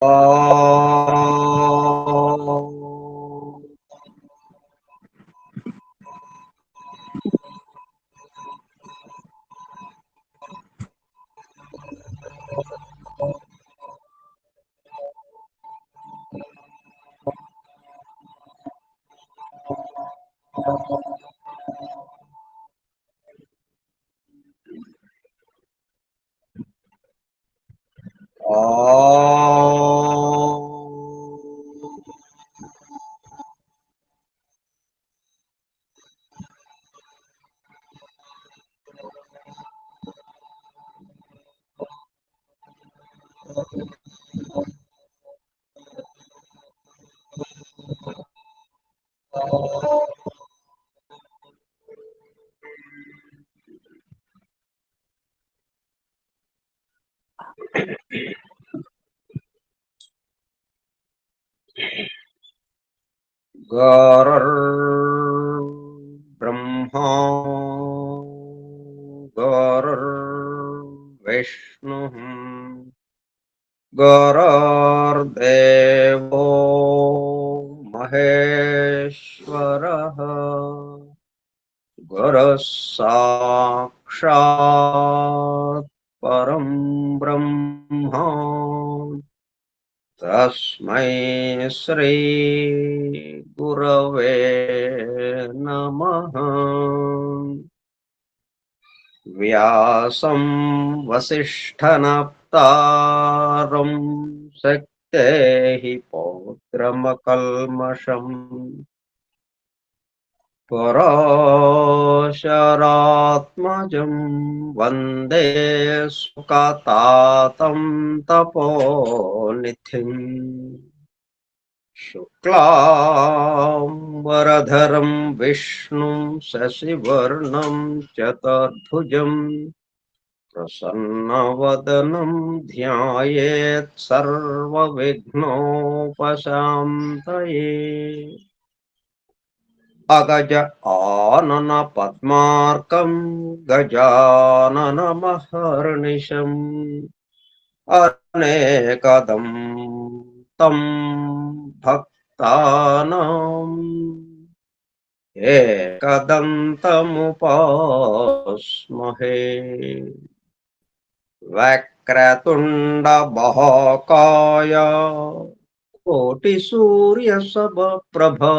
गुरुर्ब्रह्मा गुरुर्विष्णुः गुरुर्देवो महेश्वरः गुरुः साक्षात् परं ब्रह्म तस्मै श्री गुरवे नमः। व्यासं वसिष्ठनप्तारं शक्तेः पौत्रमकल्मषम् पराशरात्मजं वन्दे सुखतातं तपोनिधिम् शुक्लाम्बरधरं विष्णुं शशिवर्णं चतुर्भुजं प्रसन्नवदनं ध्यायेत् सर्वविघ्नोपशान्तये। अगज आनन पद्मार्कं गजाननमहर्निशम् अनेकदं तं भक्तानाम् एकदन्तमुपास्महे। वक्रतुण्डमहाकाय कोटिसूर्यसमप्रभा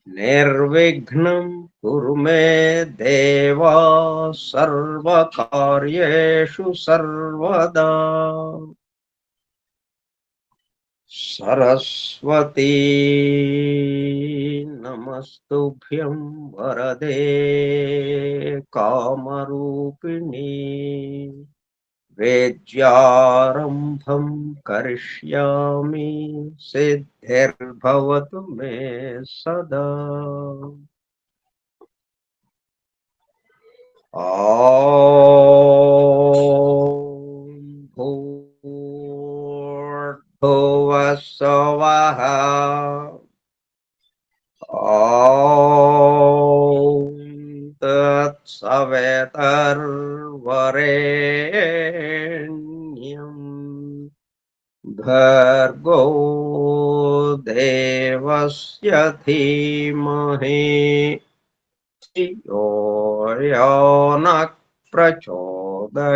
निर्विघ्नं कुरु मे देव सर्वकार्येषु सर्वदा। सरस्वती नमस्तुभ्यं वरदे कामरूपिणी वेद्यारम्भं करिष्यामि सिद्धिर्भवतु मे सदा। ॐ भूर्भुवः स्वः ॐ तत्सवितुर्वरेण्यम् भर्गो देवस्य धीमहि धियो यो नः प्रचोदयात्।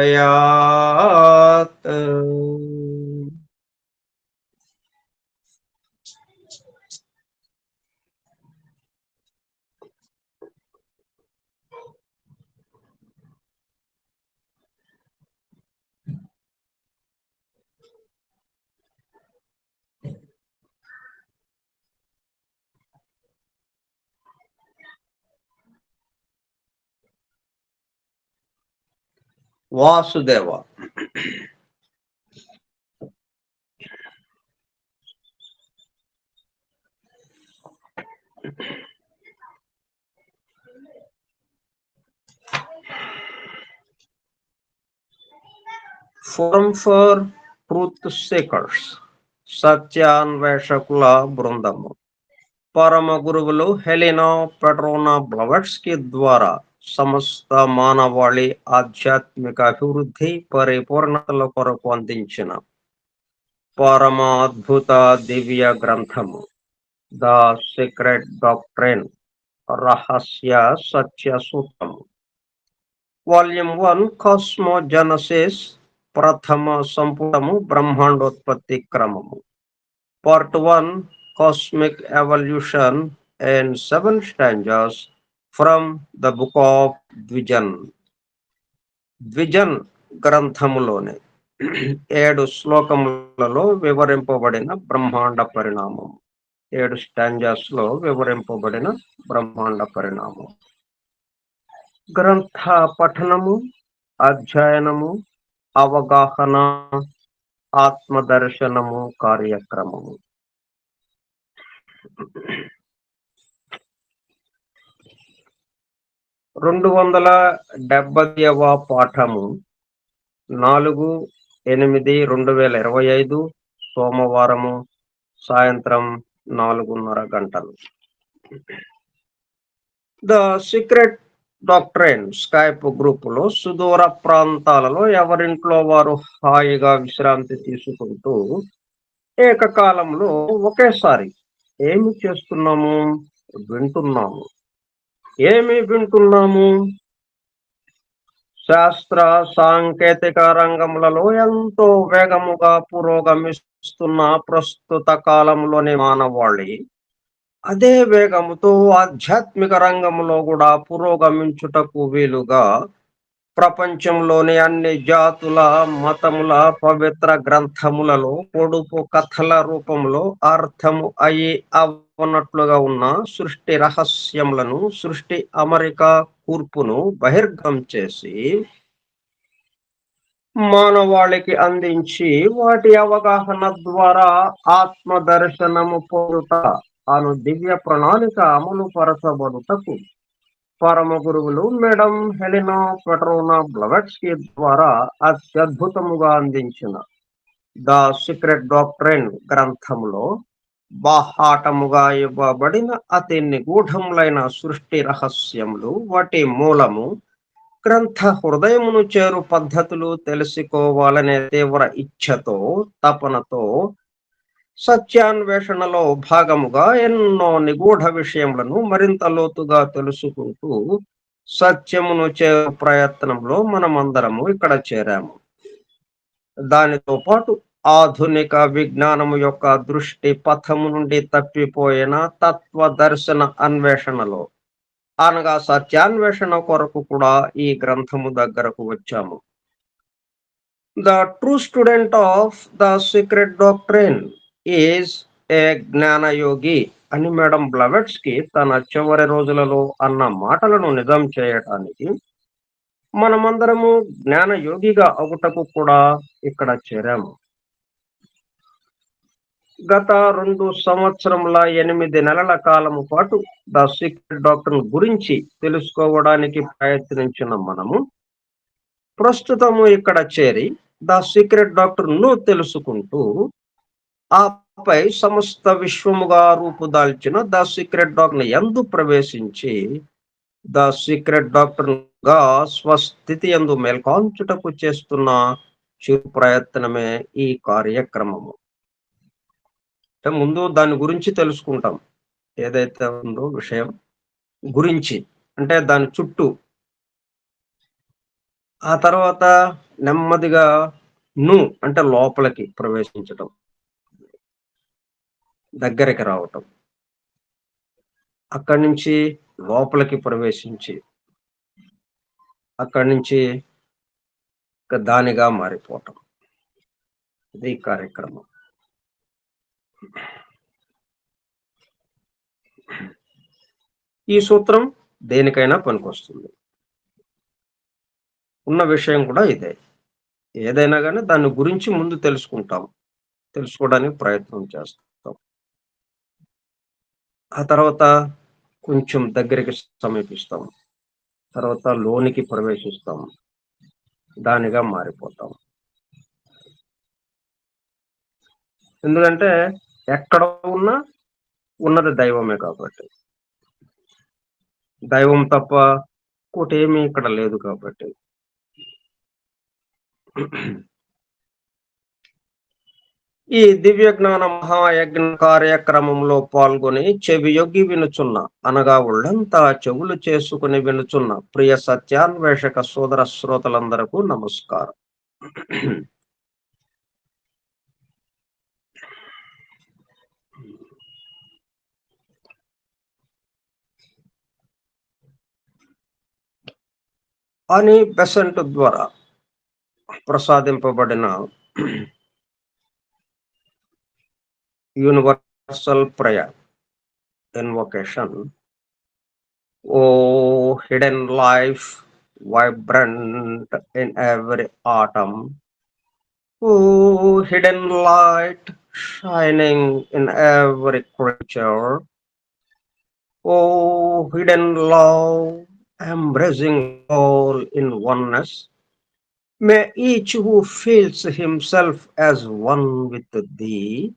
Vasudeva. Forum for truth seekers, సత్యాన్వేషకుల బృందము, పరమ గురువులు హెలినా పెట్రోనా బ్లవట్స్కీ ద్వారా సమస్త మానవాళి ఆధ్యాత్మిక అభివృద్ధి పరిపూర్ణతల కొరకు అందించిన పరమాద్భుత దివ్య గ్రంథము ద సీక్రెట్ డాక్ట్రైన్ రహస్య సత్య సూత్రము వాల్యూమ్ 1 కాస్మోజెనసిస్ ప్రథమ సంపుటము బ్రహ్మాండోత్పత్తి క్రమము part 1 cosmic evolution and 7 stanzas from the book of Dzyan Dzyan గ్రంథములోనే 7 శ్లోకములలో వివరింపబడిన బ్రహ్మాండ పరిణామం 7 స్టాంజాస్ లో వివరింపబడిన బ్రహ్మాండ పరిణామం గ్రంథ పఠనము అధ్యయనము అవగాహన ఆత్మదర్శనము కార్యక్రమము 270వ పాఠము 4/8/2025 సోమవారము సాయంత్రం 4:30 గంటలు. The secret doctrine Skype group లో సుదూర ప్రాంతాలలో ఎవరింట్లో వారు హాయిగా విశ్రాంతి తీసుకుంటూ ఏకకాలంలో ఒకేసారి ఏమి చేస్తున్నాము వింటున్నాము. ఏమి వింటున్నాము? శాస్త్ర సాంకేతిక రంగములలో ఎంతో వేగముగా పురోగమిస్తున్న ప్రస్తుత కాలంలోని మానవాళి అదే వేగముతో ఆధ్యాత్మిక రంగంలో కూడా పురోగమించుటకు వీలుగా ప్రపంచంలోని అన్ని జాతుల మతముల పవిత్ర గ్రంథములలో పొడుపు కథల రూపంలో అర్థము అయి అవనట్లుగా ఉన్న సృష్టి రహస్యములను సృష్టి అమరిక కూర్పును బహిర్గతం చేసి మానవాళికి అందించి వాటి అవగాహన ద్వారా ఆత్మ దర్శనము పొందుట అను దివ్య ప్రణాళిక అమలు పరచబడుటకు పరమ గురువులు మేడం హెలినా పెట్రోనా బ్లవెట్స్కీ ద్వారా అత్యద్భుతముగా అందించిన ద సీక్రెట్ డాక్ట్రైన్ గ్రంథములో బాహాటముగా ఇవ్వబడిన అతి నిగూఢములైన సృష్టి రహస్యములు వాటి మూలము గ్రంథ హృదయమును చేరు పద్ధతులు తెలుసుకోవాలనే తీవ్ర ఇచ్ఛతో తపనతో సత్యాన్వేషణలో భాగముగా ఎన్నో నిగూఢ విషయములను మరింత లోతుగా తెలుసుకుంటూ సత్యమును చేరు ప్రయత్నంలో మనమందరము ఇక్కడ చేరాము. దానితో పాటు ఆధునిక విజ్ఞానము యొక్క దృష్టి పథము నుండి తప్పిపోయిన తత్వ దర్శన అన్వేషణలో అనగా సత్యాన్వేషణ కొరకు కూడా ఈ గ్రంథము దగ్గరకు వచ్చాము. The true student of the secret doctrine is a జ్ఞానయోగి అని మేడం బ్లవెట్స్కీ తన చివరి రోజులలో అన్న మాటలను నిజం చేయటానికి మనమందరము జ్ఞానయోగిగా అవుటకు కూడా ఇక్కడ చేరాము. గత 2 సంవత్సరముల 8 నెలల కాలము పాటు ద సీక్రెట్ డాక్టర్ గురించి తెలుసుకోవడానికి ప్రయత్నించిన మనము ప్రస్తుతము ఇక్కడ చేరి ద సీక్రెట్ డాక్టర్ ను తెలుసుకుంటూ ఆపై సమస్త విశ్వముగా రూపుదాల్చిన ద సీక్రెట్ డాక్టర్ యందు ప్రవేశించి ద సీక్రెట్ డాక్టర్ గా స్వస్థితి యందు మేల్కాంచుటకు చేస్తున్న చిరు ప్రయత్నమే ఈ కార్యక్రమము. ముందు దాని గురించి తెలుసుకుంటాం. ఏదైతే ఉందో విషయం గురించి అంటే దాని చుట్టూ, ఆ తర్వాత నెమ్మదిగా అంటే లోపలికి ప్రవేశించటం, దగ్గరికి రావటం, అక్కడి నుంచి లోపలికి ప్రవేశించి అక్కడి నుంచి దానిగా మారిపోవటం. ఇది కార్యక్రమం. ఈ సూత్రం దేనికైనా పనికొస్తుంది. ఉన్న విషయం కూడా ఇదే. ఏదైనా కానీ దాని గురించి ముందు తెలుసుకోవడానికి ప్రయత్నం చేస్తాం. ఆ తర్వాత కొంచెం దగ్గరికి సమీపిస్తాం, తర్వాత లోనికి ప్రవేశిస్తాం, దానిగా మారిపోతాం. ఎందుకంటే ఎక్కడ ఉన్నది దైవమే కాబట్టి, దైవం తప్ప ఇంకోటేమీ ఇక్కడ లేదు కాబట్టి. ఈ దివ్య జ్ఞాన మహాయజ్ఞ కార్యక్రమంలో పాల్గొని చెవియొగ్గి వినుచున్న, అనగా ఒళ్ళంతా చెవులు చేసుకుని వినుచున్న ప్రియ సత్యాన్వేషక సోదర శ్రోతలందరకు నమస్కారం. అని బెసెంట్ ద్వారా ప్రసాదింపబడిన universal prayer invocation. O hidden life, vibrant in every atom. Oh, hidden light, shining in every creature. Oh, hidden love, embracing all in oneness. May each who feels himself as one with thee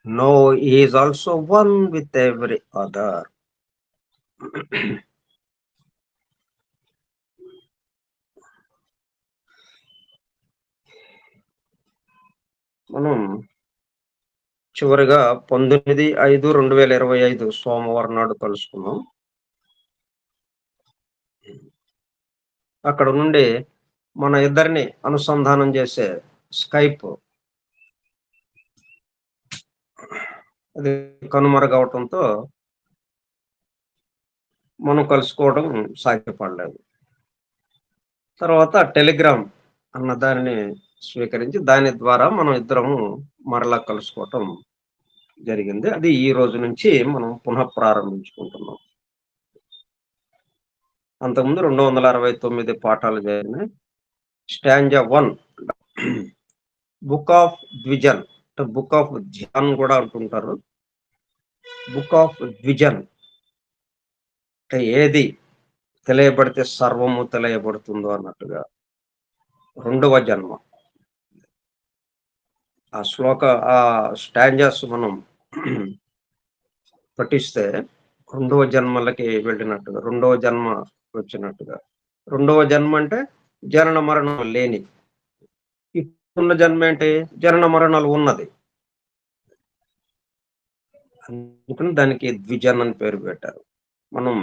know he is also one with every other. మనం చివరిగా 19/5/2025 సోమవారం నాడు కలుసుకున్నాం. అక్కడ నుండి మన ఇద్దరిని అనుసంధానం చేసే స్కైప్ అది కనుమరుగవటంతో మనం కలుసుకోవడం సాధ్యపడలేదు. తర్వాత టెలిగ్రామ్ అన్న దానిని స్వీకరించి దాని ద్వారా మనం ఇద్దరము మరలా కలుసుకోవటం జరిగింది. అది ఈ రోజు నుంచి మనం పునః ప్రారంభించుకుంటున్నాం. అంతకుముందు 269 పాఠాలు జరిగినాయి. Stanza 1 book of Dzyan, book of Dhyan కూడా అంటుంటారు. బుక్ ఆఫ్ ద్విజన్ అంటే ఏది తెలియబడితే సర్వము తెలియబడుతుందో అన్నట్టుగా రెండవ జన్మ. ఆ ఆ స్టాంజాస్ మనం పఠిస్తే రెండవ జన్మలకి వెళ్ళినట్టుగా, రెండవ జన్మ వచ్చినట్టుగా. రెండవ జన్మ అంటే జనన మరణం లేని. ఇప్పుడున్న జన్మ ఏంటి? జనన మరణాలు ఉన్నది. అందుకని దానికి ద్విజన్ అని పేరు పెట్టారు. మనం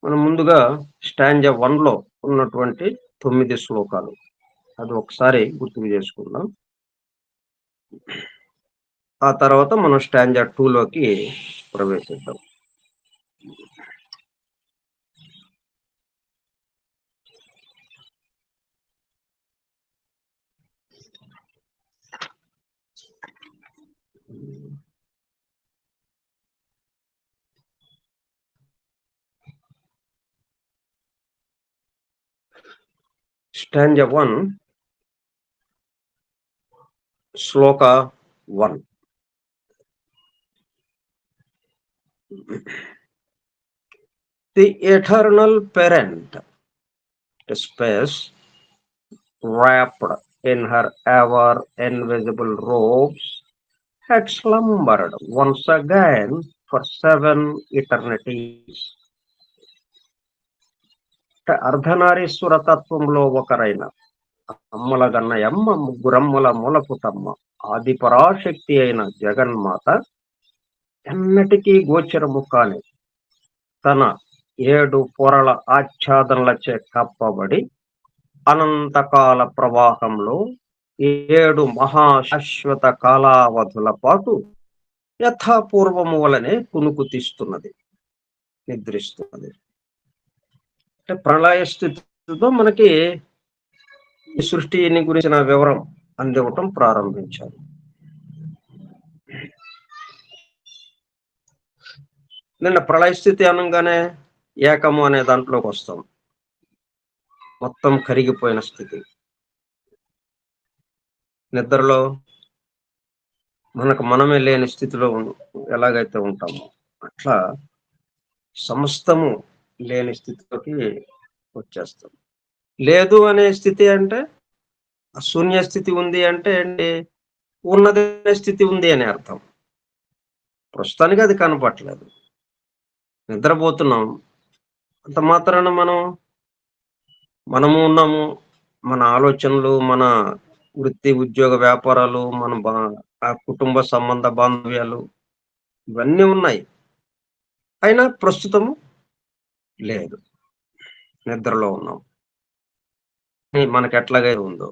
మనం ముందుగా స్టాంజా 1లో ఉన్నటువంటి 9 శ్లోకాలు అది ఒకసారి గుర్తుకు చేసుకుందాం. ఆ తర్వాత మనం స్టాంజా 2లోకి ప్రవేశిద్దాం. స్టాంజా 1 శ్లోక 1. The eternal parent, space, wrapped in her ever invisible robes, had slumbered once again for 7 eternities. Ardhanarishvara తత్వంలో ఒకరైన అమ్మల గన్నయమ్మ, ముగ్గురమ్మల మూలపుటమ్మ, ఆది పరాశక్తి అయిన జగన్మాత ఎన్నటికీ గోచరము కాని తన 7 పొరల ఆచ్ఛాదనలచే కప్పబడి అనంతకాల ప్రవాహంలో 7 మహాశాశ్వత కాలావధుల పాటు యథాపూర్వము వలనే కునుకు తీస్తున్నది, నిద్రిస్తున్నది. అంటే ప్రళయ స్థితితో మనకి ఈ సృష్టిని గురించిన వివరం అందివ్వటం ప్రారంభించారు. నిన్న ప్రళయ స్థితి అనగానే ఏకము అనే దాంట్లోకి వస్తాం. మొత్తం కరిగిపోయిన స్థితి. నిద్రలో మనకు మనమే లేని స్థితిలో ఎలాగైతే ఉంటామో అట్లా సమస్తము లేని స్థితిలోకి వచ్చేస్తాం. లేదు అనే స్థితి అంటే శూన్య స్థితి ఉంది అంటే ఏంటి? ఉన్నదనే స్థితి ఉంది అని అర్థం. ప్రస్తుతానికి అది కనపట్లేదు. నిద్రపోతున్నాం. అంత మాత్రాన మనము ఉన్నాము. మన ఆలోచనలు, మన వృత్తి, ఉద్యోగ, వ్యాపారాలు, మన కుటుంబ సంబంధ బాంధవ్యాలు ఇవన్నీ ఉన్నాయి. అయినా ప్రస్తుతము లేదు. నిద్రలో ఉన్నాం. మనకెట్లాగైతే ఉందో.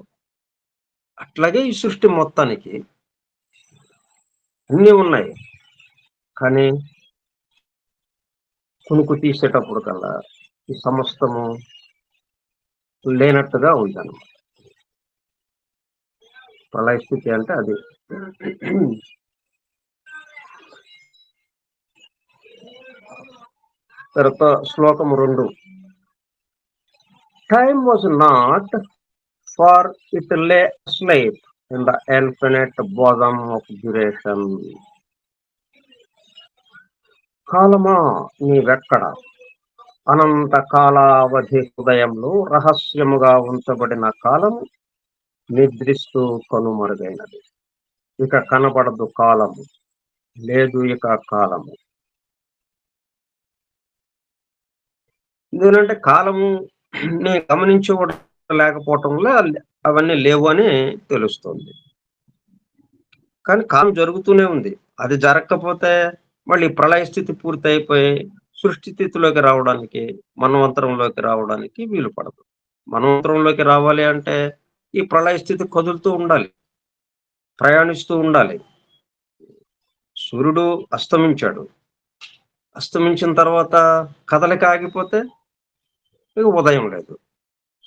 అట్లాగే ఈ సృష్టి మొత్తానికి అన్నీ ఉన్నాయి. కానీ కునుకు తీసేటప్పుడు కల్లా ఈ సమస్తము లేనట్టుగా ఉందన్నమాట. ప్రళయ స్థితి అంటే అది. తర్వాత శ్లోకము 2. Time was not, for it lay asleep in the infinite bosom of duration. కాలమా నీవెక్కడ? అనంత కాలావధి హృదయంలో రహస్యముగా ఉంచబడిన కాలము నిద్రిస్తూ కనుమరుగైనది. ఇక కనబడదు కాలము, లేదు ఇక కాలము. ఎందుకంటే కాలము ని గమనించడం లేకపోవటంలో అవన్నీ లేవు అని తెలుస్తుంది. కానీ కాలం జరుగుతూనే ఉంది. అది జరగకపోతే మళ్ళీ ప్రళయ స్థితి పూర్తయిపోయి సృష్టి స్థితిలోకి రావడానికి, మన్వంతరంలోకి రావడానికి వీలు పడదు. మన్వంతరంలోకి రావాలి అంటే ఈ ప్రళయ స్థితి కదులుతూ ఉండాలి. ప్రయాణిస్తూ ఉండాలి. సూర్యుడు అస్తమించాడు. అస్తమించిన తర్వాత కదలిక ఆగిపోతే ఇక ఉదయం లేదు.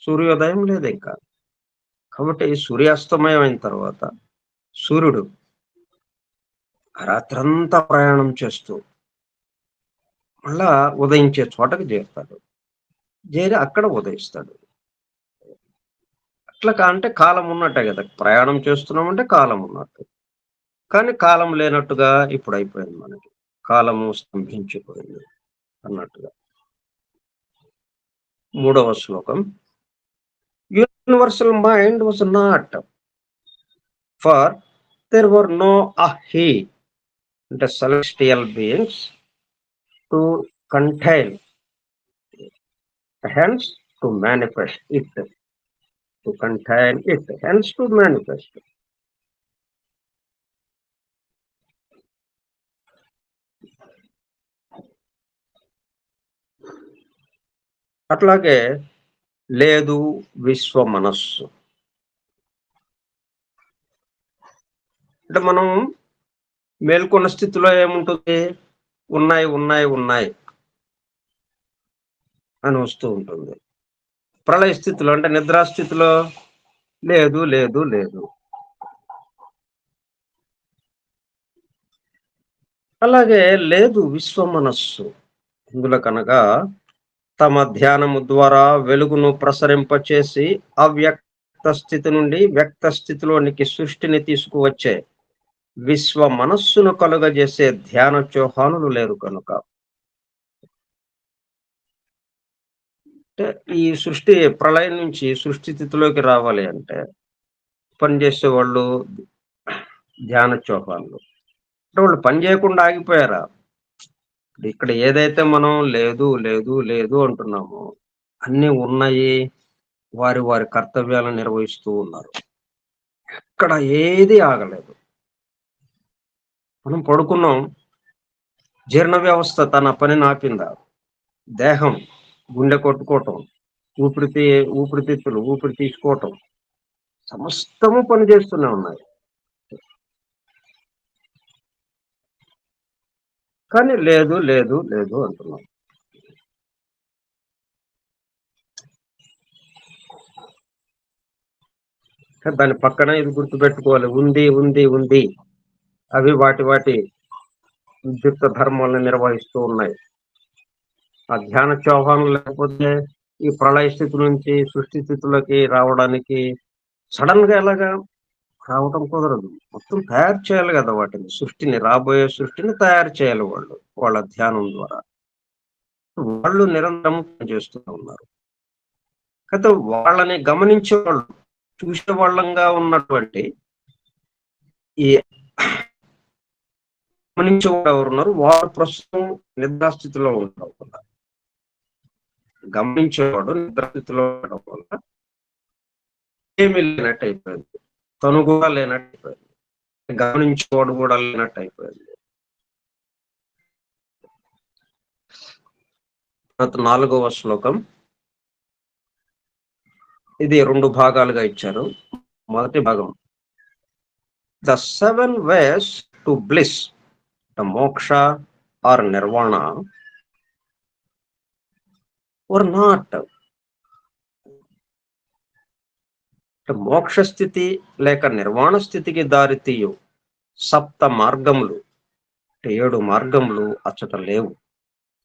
సూర్యోదయం లేదింకా. కాబట్టి సూర్యాస్తమయం అయిన తర్వాత సూర్యుడు రాత్రంతా ప్రయాణం చేస్తూ మళ్ళా ఉదయించే చోటకి చేరుతాడు. చేరి అక్కడ ఉదయిస్తాడు. అట్లా అంటే కాలం ఉన్నట్టే కదా! ప్రయాణం చేస్తున్నామంటే కాలం ఉన్నట్టు. కానీ కాలం లేనట్టుగా ఇప్పుడు అయిపోయింది మనకి. కాలము స్తంభించిపోయింది అన్నట్టుగా. 3వ శ్లోకం. Universal mind was not, for there were no he, అంటే celestial beings, to contain, hence to manifest it. To contain it, hence to manifest. అట్లాగే లేదు విశ్వ మనస్సు. అంటే మనం మేల్కొన్న స్థితిలో ఏముంటుంది? ఉన్నాయి ఉన్నాయి ఉన్నాయి అని వస్తూ ఉంటుంది. ప్రళయ స్థితిలో అంటే నిద్రా స్థితిలో లేదు లేదు లేదు. అలాగే లేదు విశ్వ మనస్సు. ఇందులో కనుక తమ ధ్యానము ద్వారా వెలుగును ప్రసరింపచేసి అవ్యక్త స్థితి నుండి వ్యక్త స్థితిలోనికి సృష్టిని తీసుకువచ్చే విశ్వ మనస్సును కలుగజేసే ధ్యాన చోహానులు లేరు కనుక. అంటే ఈ సృష్టి ప్రళయం నుంచి సృష్టి స్థితిలోకి రావాలి అంటే పనిచేసే వాళ్ళు ధ్యాన చోహాన్లు. అంటే వాళ్ళు పని చేయకుండా ఆగిపోయారా? ఇక్కడ ఏదైతే మనం లేదు లేదు లేదు అంటున్నామో అన్నీ ఉన్నాయి. వారి వారి కర్తవ్యాలను నిర్వహిస్తూ ఉన్నారు. ఇక్కడ ఏది ఆగలేదు. మనం పడుకున్నాం, జీర్ణ వ్యవస్థ తన పనిని ఆపిందా? దేహం, గుండె కొట్టుకోవటం, ఊపిరితిత్తులు ఊపిరి తీసుకోవటం సమస్తము పనిచేస్తూనే ఉన్నాయి. కానీ లేదు లేదు లేదు అంటున్నాం. దాని పక్కన ఇది గుర్తుపెట్టుకోవాలి. ఉంది ఉంది ఉంది. అవి వాటి వాటి విద్యుక్త ధర్మాలను నిర్వహిస్తూ ఉన్నాయి. ఆ ధ్యాన చౌహాన్ లేకపోతే ఈ ప్రళయ స్థితి నుంచి సృష్టి స్థితిలోకి రావడానికి సడన్ గా ఎలాగా రావటం కుదరదు. మొత్తం తయారు చేయాలి కదా వాటిని. రాబోయే సృష్టిని తయారు చేయాలి వాళ్ళు వాళ్ళ ధ్యానం ద్వారా. వాళ్ళు నిరంతరం పనిచేస్తూ ఉన్నారు. అయితే వాళ్ళని గమనించేవాళ్ళు, చూసేవాళ్ళంగా ఉన్నటువంటి ఈ గమనించేవాళ్ళు ఎవరున్నారు? వారు ప్రస్తుతం నిద్రాస్థితిలో ఉండడం వల్ల, గమనించేవాడు నిద్రాస్థితిలో ఉండడం వల్ల ఏమీ లేనట్టు అయిపోయింది. తను కూడా లేనట్టు అయిపోయింది. గమనించేవాడు కూడా లేనట్టు అయిపోయింది. 4వ శ్లోకం. ఇది 2 భాగాలుగా ఇచ్చారు. మొదటి భాగం, the 7 ways to bliss, the మోక్ష ఆర్ నిర్వాణ or not. మోక్ష స్థితి లేక నిర్వాణ స్థితికి దారితీయు సప్త మార్గములు, 7 మార్గములు అచ్చట లేవు,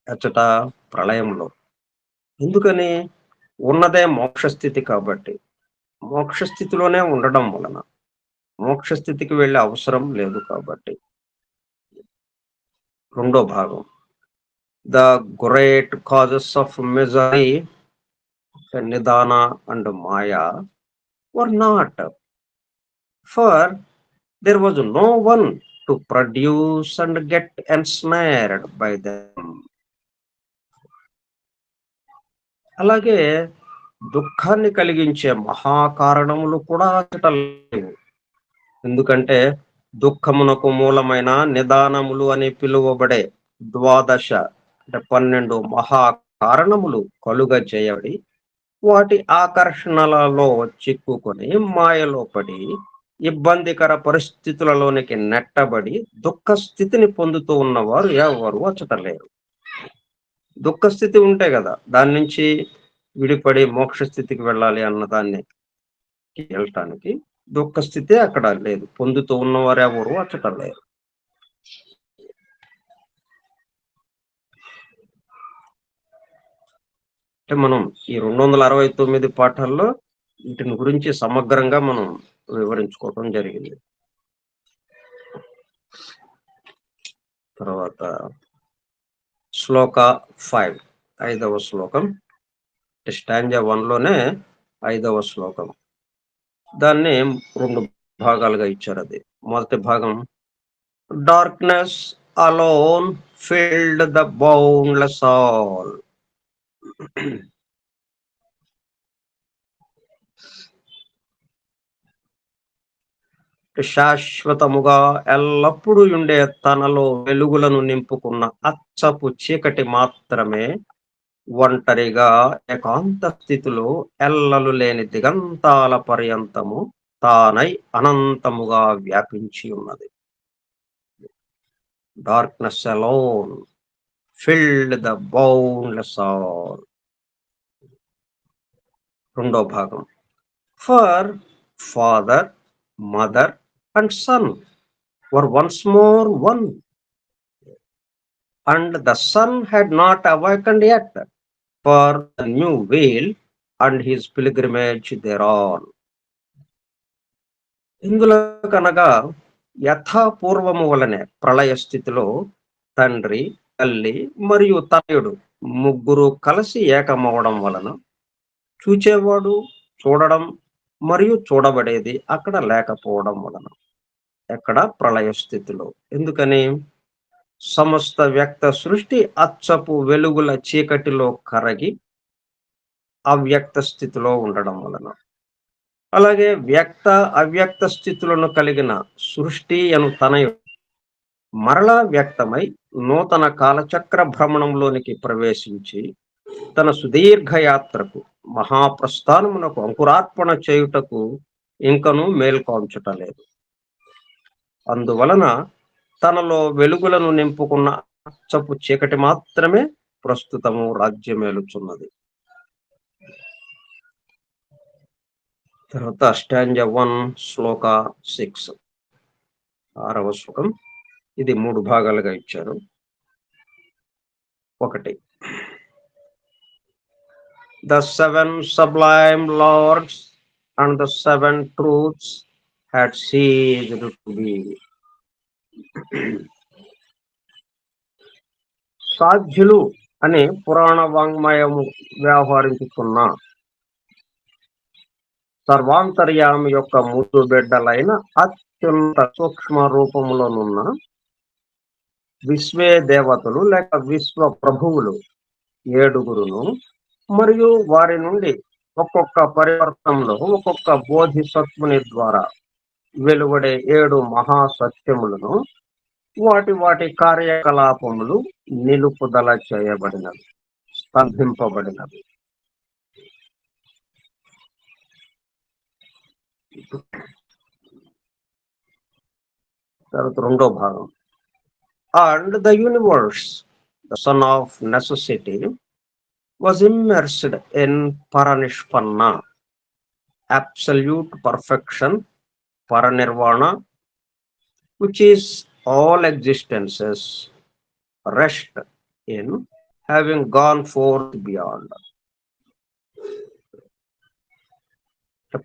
అచ్చట ప్రళయంలో. ఎందుకని? ఉన్నదే మోక్ష స్థితి కాబట్టి, మోక్ష స్థితిలోనే ఉండడం వలన మోక్ష స్థితికి వెళ్ళే అవసరం లేదు కాబట్టి. రెండో భాగం, the great causes of misery, nidana and maya were not, for there was no one to produce and get ensnared by them. అలాగే దుఃఖాన్ని కలిగించే మహాకారణములు కూడా లేవు. ఎందుకంటే దుఃఖమునకు మూలమైన నిదానములు అని పిలువబడే 12 మహాకారణములు కలుగ చేయబడి వాటి ఆకర్షణలలో చిక్కుకొని మాయలో పడి ఇబ్బందికర పరిస్థితులలోనికి నెట్టబడి దుఃఖ స్థితిని పొందుతూ ఉన్నవారు ఎవరు అచ్చట లేరు. దుఃఖ స్థితి ఉంటే కదా దాని నుంచి విడిపడి మోక్ష స్థితికి వెళ్ళాలి అన్న దాన్ని వెళ్ళటానికి. దుఃఖ స్థితి అక్కడ లేదు, పొందుతూ ఉన్నవారు ఎవరు అచ్చట లేరు. అంటే మనం ఈ 269 పాఠాల్లో వీటిని గురించి సమగ్రంగా మనం వివరించుకోవటం జరిగింది. తర్వాత శ్లోక 5, 5వ శ్లోకం. స్టాంజా 1లోనే 5వ శ్లోకం. దాన్ని 2 భాగాలుగా ఇచ్చారు. అది మొదటి భాగం, darkness alone filled the boundless all. శాశ్వతముగా ఎల్లప్పుడూ ఉండే తనలో వెలుగులను నింపుకున్న అచ్చపు చీకటి మాత్రమే ఒంటరిగా ఏకాంత స్థితిలో ఎల్లలు లేని దిగంతాల పర్యంతము తానై అనంతముగా వ్యాపించి ఉన్నది. Darkness alone filled the boundless all. రెండో భాగం, for father, mother and son were once more one, and the son had not awakened yet for the new veil and his pilgrimage thereon. ఇందులో కనగా యథాపూర్వము వలనే ప్రళయ స్థితిలో తండ్రి, తల్లి మరియు తనయుడు ముగ్గురు కలిసి ఏకమవడం వలన చూచేవాడు, చూడడం మరియు చూడబడేది అక్కడ లేకపోవడం వలన, ఎక్కడ ప్రళయ స్థితిలో. ఎందుకని? సమస్త వ్యక్త సృష్టి అచ్చపు వెలుగుల చీకటిలో కరగి అవ్యక్త స్థితిలో ఉండడం వలన. అలాగే వ్యక్త అవ్యక్త స్థితులను కలిగిన సృష్టి అను తనయుడు మరలా వ్యక్తమై నూతన కాలచక్ర భ్రమణంలోనికి ప్రవేశించి తన సుదీర్ఘ యాత్రకు మహాప్రస్థానమునకు అంకురార్పణ చేయుటకు ఇంకనూ మేల్కొంచటలేదు. అందువలన తనలో వెలుగులను నింపుకున్న అచ్చపు చీకటి మాత్రమే ప్రస్తుతము రాజ్యమేలుచున్నది. తర్వాత స్టాంజా 1 శ్లోక 6, 6వ శ్లోకం. ఇది 3 భాగాలుగా ఇచ్చారు. 1, the 7 sublime lords and the 7 truths had ceased to be. సాధ్యులు అని పురాణ వాంగ్మయము వ్యవహరించుతున్న సర్వాంతర్యామి యొక్క మూడు బిడ్డలైన అత్యున్నత సూక్ష్మ రూపములోనున్న విశ్వే దేవతలు లేక విశ్వ ప్రభువులు ఏడుగురును మరియు వారి నుండి ఒక్కొక్క పరివర్తనలో ఒక్కొక్క బోధిసత్వుని ద్వారా వెలువడే 7 మహాసత్యములను వాటి వాటి కార్యకలాపములు నిలుపుదల చేయబడినవి, స్తంభింపబడినవి. తర్వాత రెండో భాగం. And the universe, the son of necessity, was immersed in Paranishpanna, absolute perfection, Paranirvana, which is all existences rest in having gone forth beyond.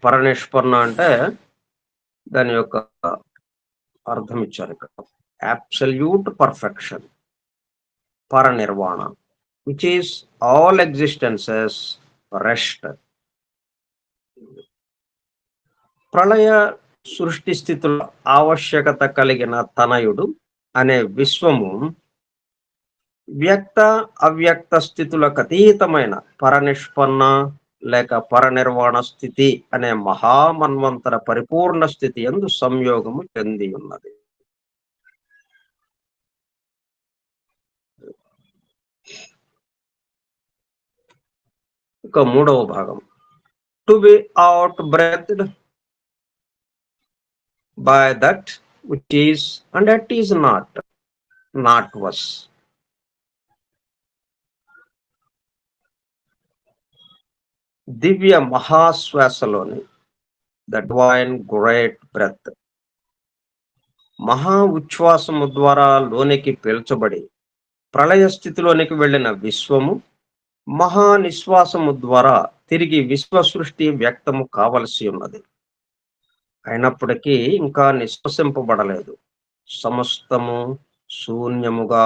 పరనిష్పన్న అంటే దాని యొక్క అర్థం ఇచ్చారు ఇక్కడ. Absolute perfection, paranirvana, which is all existences rest. ప్రళయ సృష్టి స్థితుల ఆవశ్యకత కలిగిన తనయుడు అనే విశ్వము వ్యక్త అవ్యక్త స్థితులకు అతీతమైన పరనిష్పన్న లేక పరనిర్వాణ స్థితి అనే మహామన్వంతర పరిపూర్ణ స్థితి యందు సంయోగము చెంది ఉన్నది. ఇక మూడవ భాగం. To be outbreathed by that which is and that is not was. దివ్య మహాశ్వాసలోని ద డివైన్ గ్రేట్ బ్రెత్, మహా ఉచ్ఛ్వాసము ద్వారా లోనికి పీల్చబడి ప్రళయ స్థితిలోనికి వెళ్ళిన విశ్వము మహా నిశ్వాసము ద్వారా తిరిగి విశ్వ సృష్టి వ్యక్తము కావలసి ఉన్నది. అయినప్పటికీ ఇంకా నిశ్వసింపబడలేదు. సమస్తము శూన్యముగా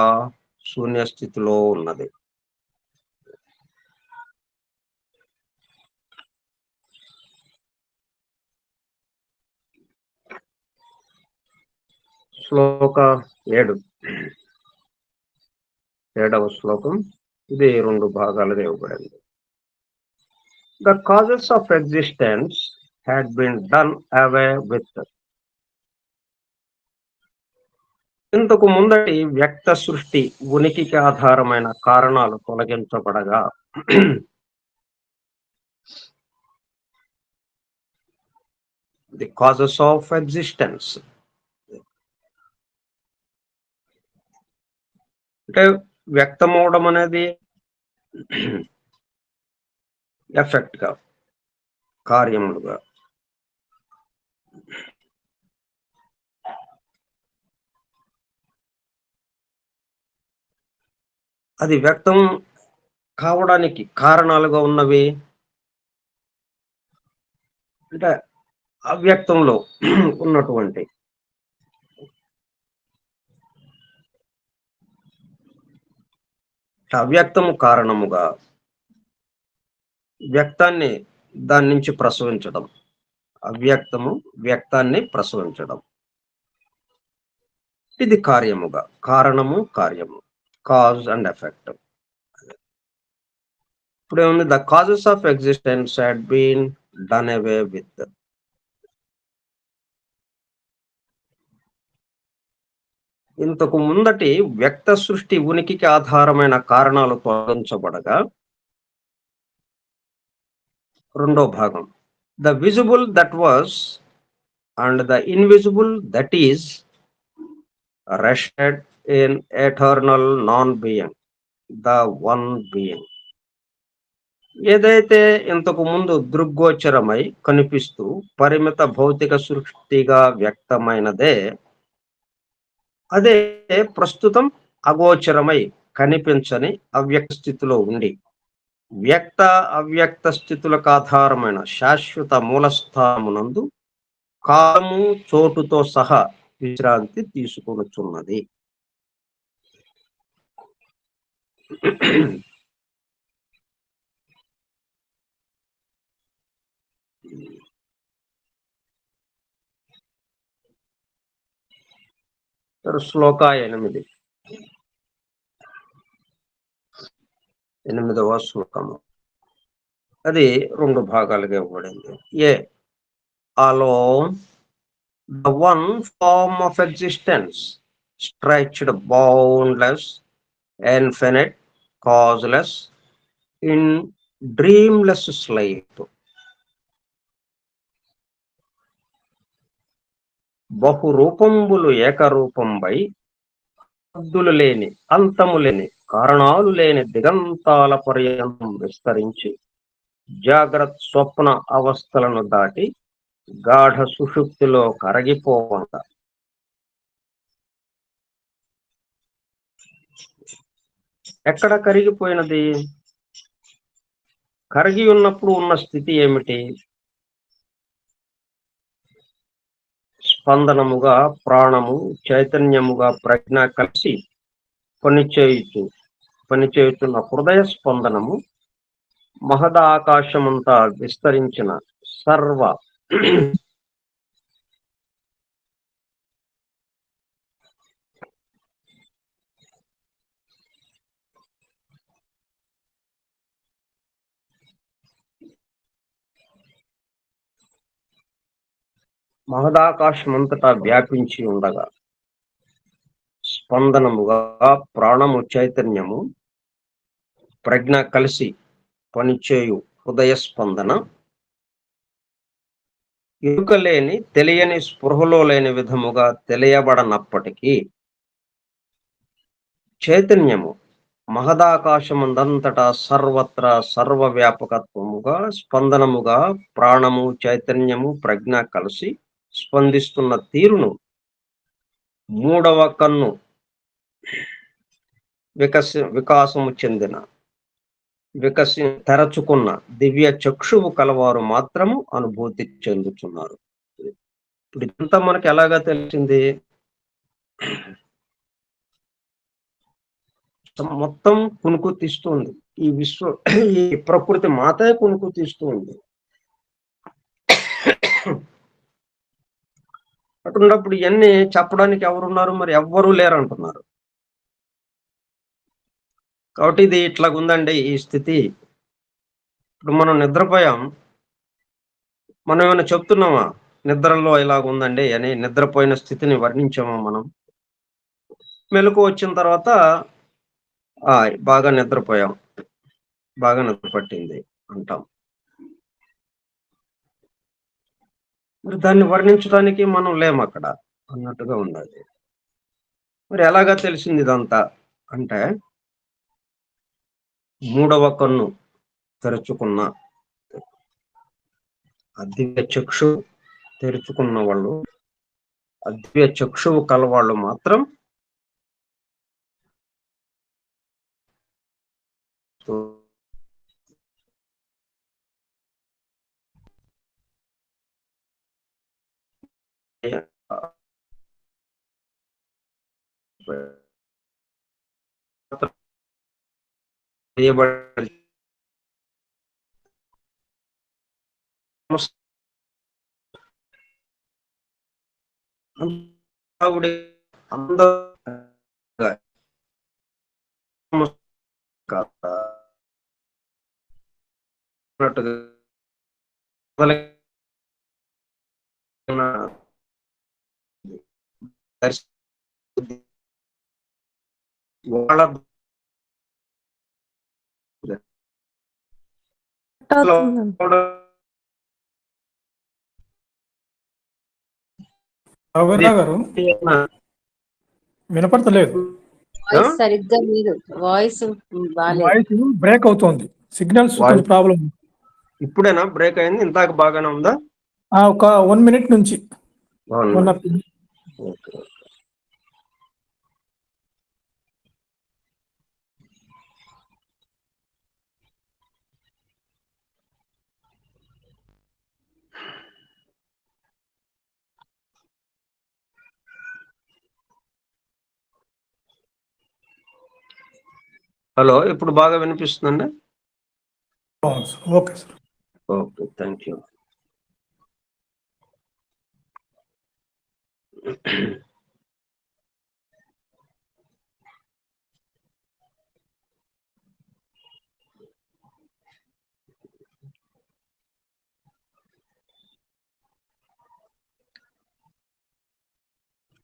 శూన్య స్థితిలో ఉన్నది. శ్లోక 7, 7వ శ్లోకం. ఇది 2 భాగాలుగా ఇవ్వబడింది. The causes of existence had been done away with. ఇంతకు ముందటి వ్యక్త సృష్టి ఉనికికి ఆధారమైన కారణాలు తొలగించబడగా ది కాజెస్ ఆఫ్ ఎగ్జిస్టెన్స్ అంటే వ్యక్తమవడం అనేది ఎఫెక్ట్ గా, కార్యములుగా, అది వ్యక్తం కావడానికి కారణాలుగా ఉన్నవి అంటే అవ్యక్తంలో ఉన్నటువంటి అవ్యక్తము కారణముగా వ్యక్తాన్ని దాని నుంచి ప్రసవించడం, అవ్యక్తము వ్యక్తాన్ని ప్రసవించడం, ఇది కార్యముగా, కారణము కార్యము, కాజ్ అండ్ ఎఫెక్ట్. ఇప్పుడు ఏముంది? The causes of existence had been done away with. ఇంతకు ముందటి వ్యక్త సృష్టి ఉనికికి ఆధారమైన కారణాలు తొలగించబడగా రెండో భాగం. The visible that was and the invisible that is rested in eternal non being, the one being. ఏదైతే ఇంతకు ముందు దృగ్గోచరమై కనిపిస్తూ పరిమిత భౌతిక సృష్టిగా వ్యక్తమైనదే అదే ప్రస్తుతం అగోచరమై కనిపించని అవ్యక్త స్థితిలో ఉండి వ్యక్త అవ్యక్త స్థితులకు ఆధారమైన శాశ్వత మూలస్థానమునందు కాలము చోటుతో సహా విశ్రాంతి తీసుకొనుచున్నది. శ్లోక 8, 8వ శ్లోకము. అది 2 భాగాలుగా ఇవ్వబడింది. ఏ alone the one form of existence, stretched, boundless, infinite, causeless, in dreamless sleep. బహురూపంబులు ఏకరూపంబై, హద్దులు లేని, అంతము లేని, కారణాలు లేని దిగంతాల పర్యంతం విస్తరించి, జాగ్రత్త స్వప్న అవస్థలను దాటి గాఢ సుషుప్తిలో కరగిపోవంట. ఎక్కడ కరిగిపోయినది? కరిగి ఉన్నప్పుడు ఉన్న స్థితి ఏమిటి? స్పందనముగా ప్రాణము, చైతన్యముగా ప్రజ్ఞ కలిసి పనిచేయుచున్న హృదయ స్పందనము, మహదాకాశమంతా విస్తరించిన సర్వ మహదాకాశమంతటా వ్యాపించి ఉండగా, స్పందనముగా ప్రాణము, చైతన్యము, ప్రజ్ఞ కలిసి పనిచేయు హృదయ స్పందన, ఎరుకలేని, తెలియని, స్పృహలో లేని విధముగా తెలియబడనప్పటికీ చైతన్యము మహదాకాశమందంతటా సర్వత్రా సర్వవ్యాపకత్వముగా, స్పందనముగా ప్రాణము, చైతన్యము, ప్రజ్ఞ కలిసి స్పందిస్తున్న తీరును మూడవ కన్ను వికాసము చెందిన తెరచుకున్న దివ్య చక్షువు కలవారు మాత్రము అనుభూతి చెందుతున్నారు. ఇప్పుడు ఇదంతా మనకి ఎలాగా తెలిసింది? మొత్తం కునుకు తీస్తుంది. ఈ ప్రకృతి మాతే కునుకు తీస్తుంది. అటున్నప్పుడు ఇవన్నీ చెప్పడానికి ఎవరున్నారు? మరి ఎవ్వరూ లేరంటున్నారు. కాబట్టి ఇది ఇట్లాగుందండి ఈ స్థితి. ఇప్పుడు మనం నిద్రపోయాం, మనం ఏమైనా చెప్తున్నామా నిద్రలో ఇలాగుందండి అని? నిద్రపోయిన స్థితిని వర్ణించామా మనం? మెలకు వచ్చిన తర్వాత బాగా నిద్రపోయాం, బాగా నిద్ర పట్టింది అంటాం. మరి దాన్ని వర్ణించడానికి మనం లేము అక్కడ అన్నట్టుగా ఉన్నది. మరి ఎలాగా తెలిసింది ఇదంతా అంటే, మూడవ కన్ను తెరుచుకున్న, దివ్య చక్షు తెరుచుకున్న వాళ్ళు, దివ్య చక్షువు కలవాళ్ళు మాత్రం వాళ్ళ గారు వినపడతలేదు. సరిగ్గా లేదు, వాయిస్ బ్రేక్ అవుతోంది. సిగ్నల్స్ కొంచెం ప్రాబ్లం. ఇప్పుడేనా బ్రేక్ అయింది? ఇందాక బాగానే ఉందా? ఒక 1 మినిట్ నుంచి. ఓకే. హలో, ఇప్పుడు బాగా వినిపిస్తుందండి? Okay sir. Okay, thank you.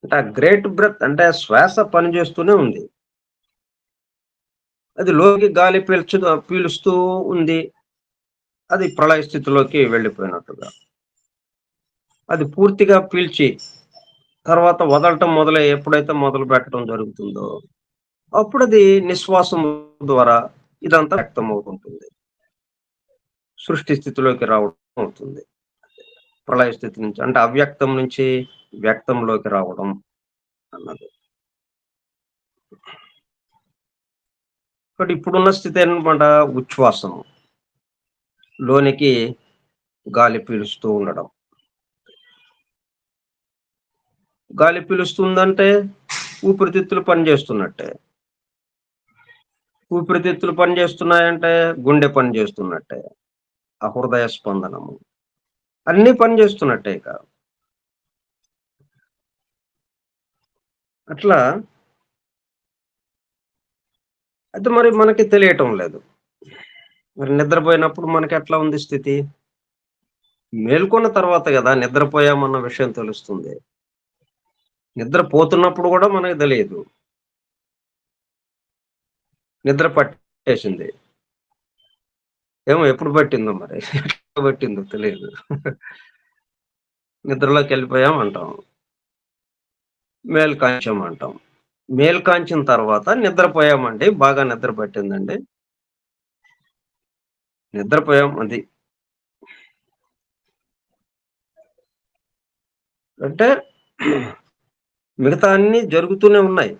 అంటే ఆ గ్రేట్ బ్రెత్ అంటే శ్వాస పనిచేస్తూనే ఉంది. అది లోకి గాలి పీలుస్తూ ఉంది. అది ప్రళయ స్థితిలోకి వెళ్ళిపోయినట్టుగా. అది పూర్తిగా పీల్చి తర్వాత వదలటం ఎప్పుడైతే మొదలు పెట్టడం జరుగుతుందో అప్పుడు అది నిశ్వాసం ద్వారా ఇదంతా వ్యక్తం అవుతుంటుంది. సృష్టి స్థితిలోకి రావడం అవుతుంది. ప్రళయ స్థితి నుంచి అంటే అవ్యక్తం నుంచి వ్యక్తంలోకి రావడం అన్నది. కాబట్టి ఇప్పుడున్న స్థితి ఏంటన్నమాట, ఉచ్ఛ్వాసము, లోనికి గాలి పీలుస్తూ ఉండడం. గాలి పీలుస్తుందంటే ఊపిరితిత్తులు పనిచేస్తున్నట్టే. ఊపిరితిత్తులు పనిచేస్తున్నాయంటే గుండె పనిచేస్తున్నట్టే. ఆ హృదయ స్పందనము అన్ని పనిచేస్తున్నట్టే. ఇక అట్లా అయితే మరి మనకి తెలియటం లేదు. మరి నిద్రపోయినప్పుడు మనకి ఎట్లా ఉంది స్థితి? మేల్కొన్న తర్వాత కదా నిద్రపోయామన్న విషయం తెలుస్తుంది. నిద్రపోతున్నప్పుడు కూడా మనకు తెలియదు. నిద్ర పట్టేసింది. ఏమో ఎప్పుడు పట్టిందో మరి ఎట్లా పట్టిందో తెలియదు. నిద్రలోకి వెళ్ళిపోయాం అంటాం, మేల్కాంచం అంటాం. మేల్కాంచిన తర్వాత నిద్రపోయామండి, బాగా నిద్ర పట్టిందండి, నిద్రపోయాం. అది అంటే మిగతా అన్ని జరుగుతూనే ఉన్నాయి.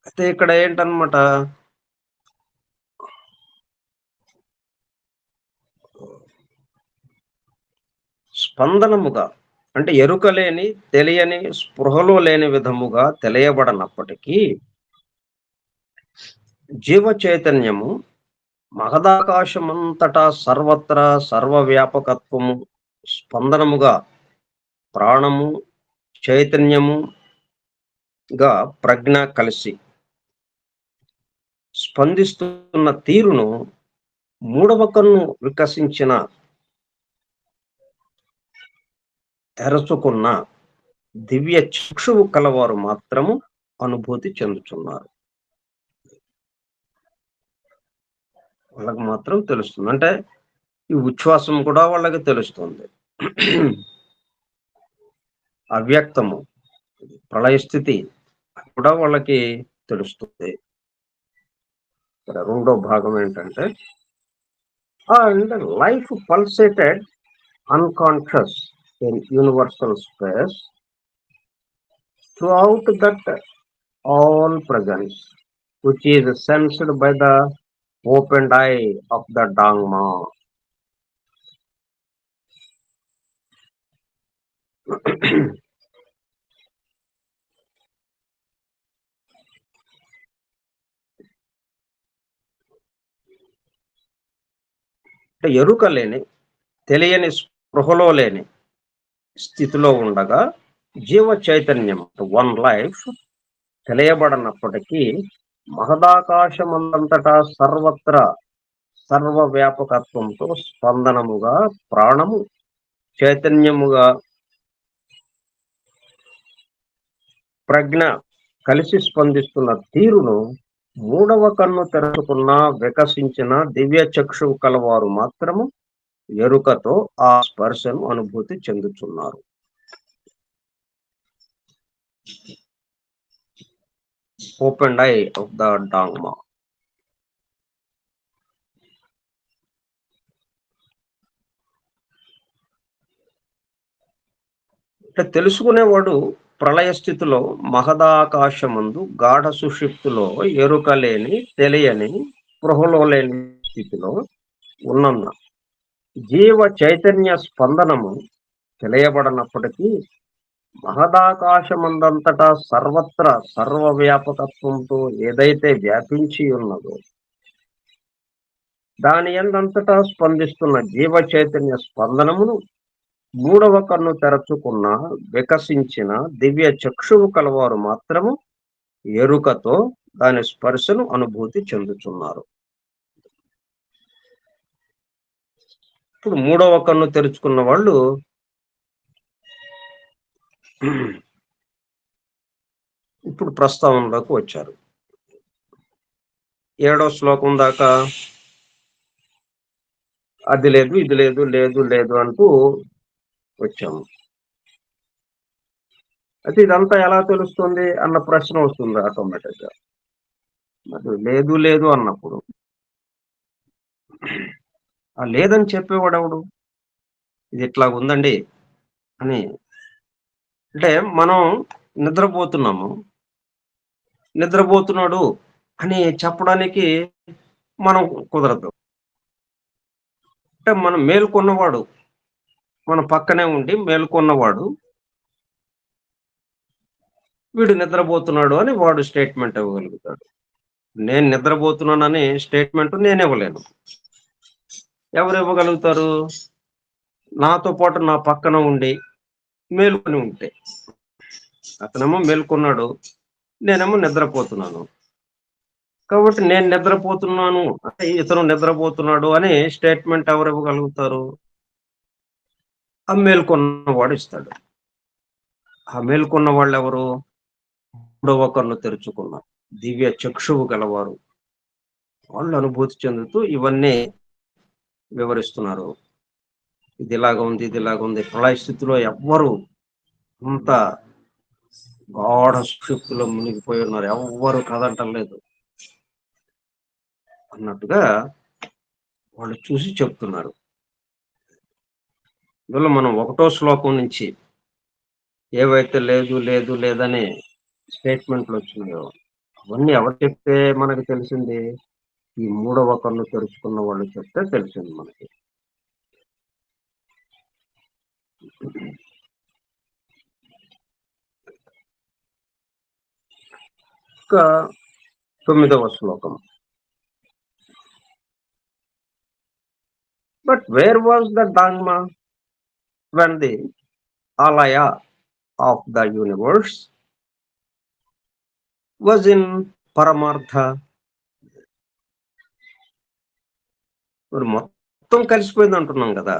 అయితే ఇక్కడ ఏంటన్నమాట, స్పందనముగా అంటే ఎరుక లేని, తెలియని, స్పృహలో లేని విధముగా తెలియబడనప్పటికీ జీవ చైతన్యము మహదాకాశమంతటా సర్వత్రా సర్వవ్యాపకత్వము స్పందనముగా ప్రాణము చైతన్యముగా ప్రజ్ఞ కలిసి స్పందిస్తున్న తీరును మూడవ కన్ను వికసించిన తెరచుకున్న దివ్య చక్షువు కలవారు మాత్రము అనుభూతి చెందుతున్నారు. వాళ్ళకి మాత్రం తెలుస్తుంది. అంటే ఈ ఉచ్ఛ్వాసం కూడా వాళ్ళకి తెలుస్తుంది. అవ్యక్తము, ప్రళయ స్థితి కూడా వాళ్ళకి తెలుస్తుంది. రెండో భాగం ఏంటంటే, and life pulsated unconscious in universal space throughout that all presence, which is sensed by the opened eye of the Dhamma. ఎరుక లేని, తెలియని, స్పృహలో లేని స్థితిలో ఉండగా జీవ చైతన్యం వన్ లైఫ్ తెలియబడనప్పటికీ మహదాకాశమంతటా సర్వత్రా సర్వవ్యాపకత్వంతో స్పందనముగా ప్రాణము చైతన్యముగా ప్రజ్ఞ కలిసి స్పందిస్తున్న తీరును మూడవ కన్ను తెరుచుకున్న వికసించిన దివ్య చక్షువు కలవారు మాత్రము ఎరుకతో ఆ స్పర్శను అనుభూతి చెందుతున్నారు. Open eye of the Dangma. అంటే తెలుసుకునేవాడు ప్రళయ స్థితిలో మహదాకాశమందు గాఢ సుషిప్తులో ఎరుక లేని, తెలియని, స్పృహలో లేని స్థితిలో ఉన్నందున జీవ చైతన్య స్పందనము తెలియబడనప్పటికీ మహదాకాశమందంతటా సర్వత్ర సర్వవ్యాపకత్వంతో ఏదైతే వ్యాపించి ఉన్నదో దాని యందంతటా స్పందిస్తున్న జీవ చైతన్య స్పందనమును మూడవ కన్ను తెరచుకున్న వికసించిన దివ్య చక్షువు కలవారు మాత్రము ఎరుకతో దాని స్పర్శను అనుభూతి చెందుతున్నారు. ఇప్పుడు మూడవ కన్ను తెరుచుకున్న వాళ్ళు ఇప్పుడు ప్రస్తావనలోకి వచ్చారు. 7వ శ్లోకం దాకా అది లేదు, ఇది లేదు, లేదు లేదు అంటూ వచ్చాము. అయితే ఇదంతా ఎలా తెలుస్తుంది అన్న ప్రశ్న వస్తుంది ఆటోమేటిక్ గా. మరి లేదు లేదు అన్నప్పుడు ఆ లేదని చెప్పేవాడు ఎవడు? ఇది ఇట్లా ఉందండి అని. అంటే మనం నిద్రపోతున్నాము, నిద్రపోతున్నాడు అని చెప్పడానికి మనం కుదరదు. అంటే మనం మేల్కొన్నవాడు మన పక్కనే ఉండి మేల్కొన్నవాడు వీడు నిద్రపోతున్నాడు అని వాడు స్టేట్మెంట్ ఇవ్వగలుగుతాడు. నేను నిద్రపోతున్నానని స్టేట్మెంట్ నేను ఇవ్వలేను. ఎవరు ఇవ్వగలుగుతారు? నాతో పాటు నా పక్కన ఉండి మేల్కొని ఉంటే. అతనేమో మేల్కొన్నాడు, నేనేమో నిద్రపోతున్నాను. కాబట్టి నేను నిద్రపోతున్నాను అంటే ఇతను నిద్రపోతున్నాడు అని స్టేట్మెంట్ ఎవరు ఇవ్వగలుగుతారు? ఆ మేల్కొన్నవాడు ఇస్తాడు. ఆ మేల్కొన్న వాళ్ళు ఎవరు? మూడవ కన్ను తెరుచుకున్న దివ్య చక్షువు గలవారు. వాళ్ళు అనుభూతి చెందుతూ ఇవన్నీ వివరిస్తున్నారు. ఇది ఇలాగ ఉంది, ఇది ఇలాగ ఉంది. ప్రళయ స్థితిలో ఎవ్వరు అంత గాఢ శక్తిలో మునిగిపోయి ఉన్నారు, ఎవ్వరు కదలటం లేదు అన్నట్టుగా వాళ్ళు చూసి చెప్తున్నారు. ఇందులో మనం 1వ శ్లోకం నుంచి ఏవైతే లేదు లేదు లేదని స్టేట్మెంట్లు వచ్చినాయో అవన్నీ ఎవరు చెప్తే మనకు తెలిసింది? ఈ మూడవ కన్ను తెరుచుకున్న వాళ్ళు చెప్తే తెలిసింది మనకి. ఇంకా 9వ శ్లోకం. But where was the dogma when the alaya of the universe was in paramartha? మరి మొత్తం కలిసిపోయింది అంటున్నాం కదా,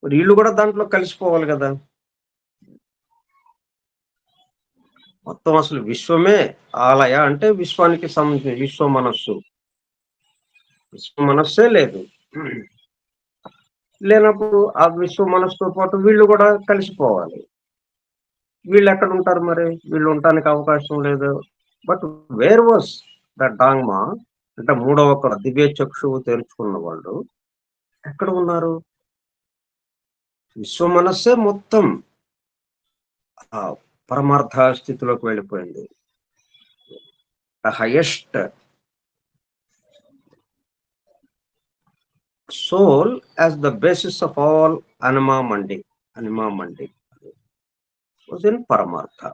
మరి వీళ్ళు కూడా దాంట్లో కలిసిపోవాలి కదా. మొత్తం అసలు విశ్వమే ఆలయ అంటే విశ్వానికి సంబంధించిన విశ్వ మనస్సు. విశ్వ మనస్సే లేదు. లేనప్పుడు ఆ విశ్వ మనస్సుతో పాటు వీళ్ళు కూడా కలిసిపోవాలి. వీళ్ళు ఎక్కడ ఉంటారు మరి? వీళ్ళు ఉండటానికి అవకాశం లేదు. But where was the Dangma అంటే మూడవ దివ్య చక్షువు తెరుచుకున్న వాళ్ళు ఎక్కడ ఉన్నారు? విశ్వ మనస్సే మొత్తం ఆ పరమార్థ స్థితిలోకి వెళ్ళిపోయింది. The highest soul as the basis of all anima mandi was in paramartha.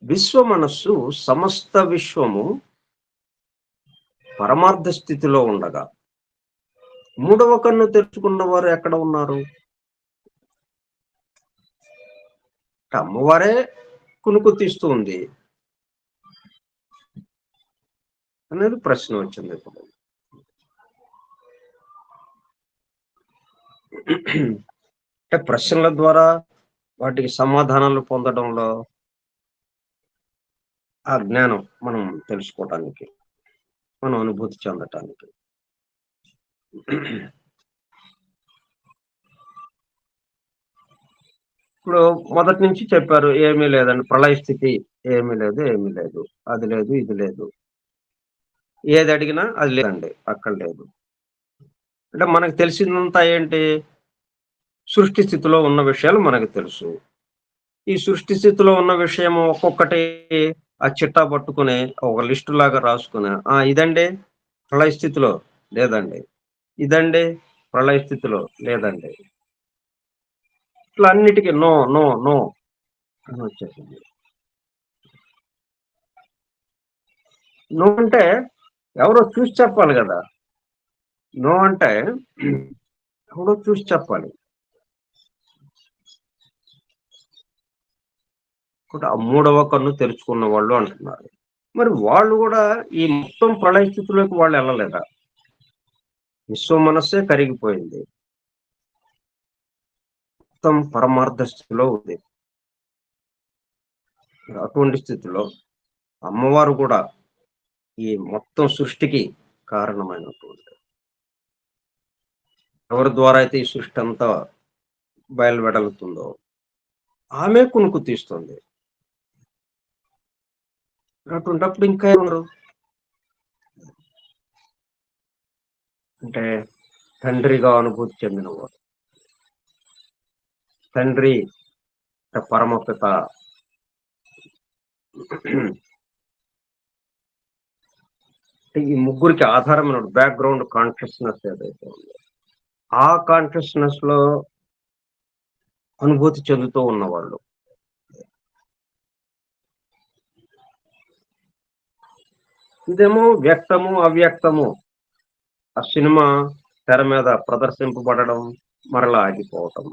విశ్వ మనస్సు సమస్త విశ్వము పరమార్థ స్థితిలో ఉండగా మూడవ కన్ను తెరుచుకున్న వారు ఎక్కడ ఉన్నారు? అమ్మవారే కునుకు తీస్తూ ఉంది అనేది ప్రశ్న వచ్చింది ఇప్పుడు. అంటే ప్రశ్నల ద్వారా వాటికి సమాధానాలు పొందడంలో ఆ జ్ఞానం మనం తెలుసుకోవటానికి, మనం అనుభూతి చెందటానికి. ఇప్పుడు మొదటి నుంచి చెప్పారు ఏమీ లేదండి, ప్రళయ స్థితి ఏమీ లేదు, ఏమీ లేదు, అది లేదు, ఇది లేదు, ఏది అడిగినా అది లేదండి, అక్కడ లేదు. అంటే మనకు తెలిసిందంతా ఏంటి? సృష్టి స్థితిలో ఉన్న విషయాలు మనకు తెలుసు. ఈ సృష్టి స్థితిలో ఉన్న విషయం ఒక్కొక్కటి ఆ చిట్టా పట్టుకుని ఒక లిస్టు లాగా రాసుకుని ఇదండి ప్రళయ స్థితిలో లేదండి. ఇదండి ప్రళయ స్థితిలో లేదండి. ఇట్లా అన్నిటికీ నో నో నో అని వచ్చేసింది. నో అంటే ఎవరో చూసి చెప్పాలి కదా. నో అంటే ఎవరో చూసి చెప్పాలి. ఆ మూడవ కన్ను తెరుచుకున్న వాళ్ళు అంటున్నారు. మరి వాళ్ళు కూడా ఈ మొత్తం ప్రళయ స్థితిలోకి వాళ్ళు వెళ్ళలేదా? విశ్వ మనస్సే కరిగిపోయింది. మొత్తం పరమార్థ స్థితిలో ఉంది. అటువంటి స్థితిలో అమ్మవారు కూడా ఈ మొత్తం సృష్టికి కారణమైనటువంటి, ఎవరి ద్వారా అయితే ఈ సృష్టి అంతా బయలువెడలుతుందో ఆమె కునుకు తీస్తుంది. అటువంటిప్పుడు ఇంకా ఎవరు అంటే తండ్రిగా అనుభూతి చెందినవాడు, తండ్రి పరమపిత, ఈ ముగ్గురికి ఆధారమైన బ్యాక్గ్రౌండ్ కాన్షియస్నెస్ ఏదైతే ఉందో ఆ కాన్షియస్నెస్ లో అనుభూతి చెందుతూ ఉన్నవాళ్ళు. ఇదేమో వ్యక్తము అవ్యక్తము. ఆ సినిమా తెర మీద ప్రదర్శింపబడడం, మరలా ఆగిపోవటం.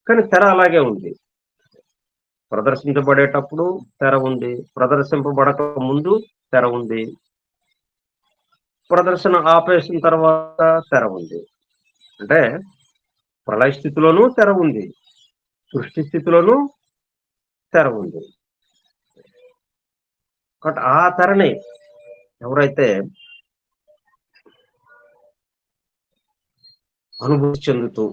కానీ తెర అలాగే ఉంది. ప్రదర్శించబడేటప్పుడు తెర ఉంది, ప్రదర్శింపబడక ముందు తెర ఉంది, ప్రదర్శన ఆపేసిన తర్వాత తెర ఉంది. అంటే ప్రళయ స్థితిలోనూ తెర ఉంది, సృష్టి స్థితిలోనూ తెర ఉంది. కాబట్టి ఆ తెరని ఎవరైతే అనుభూతి చెందుతూ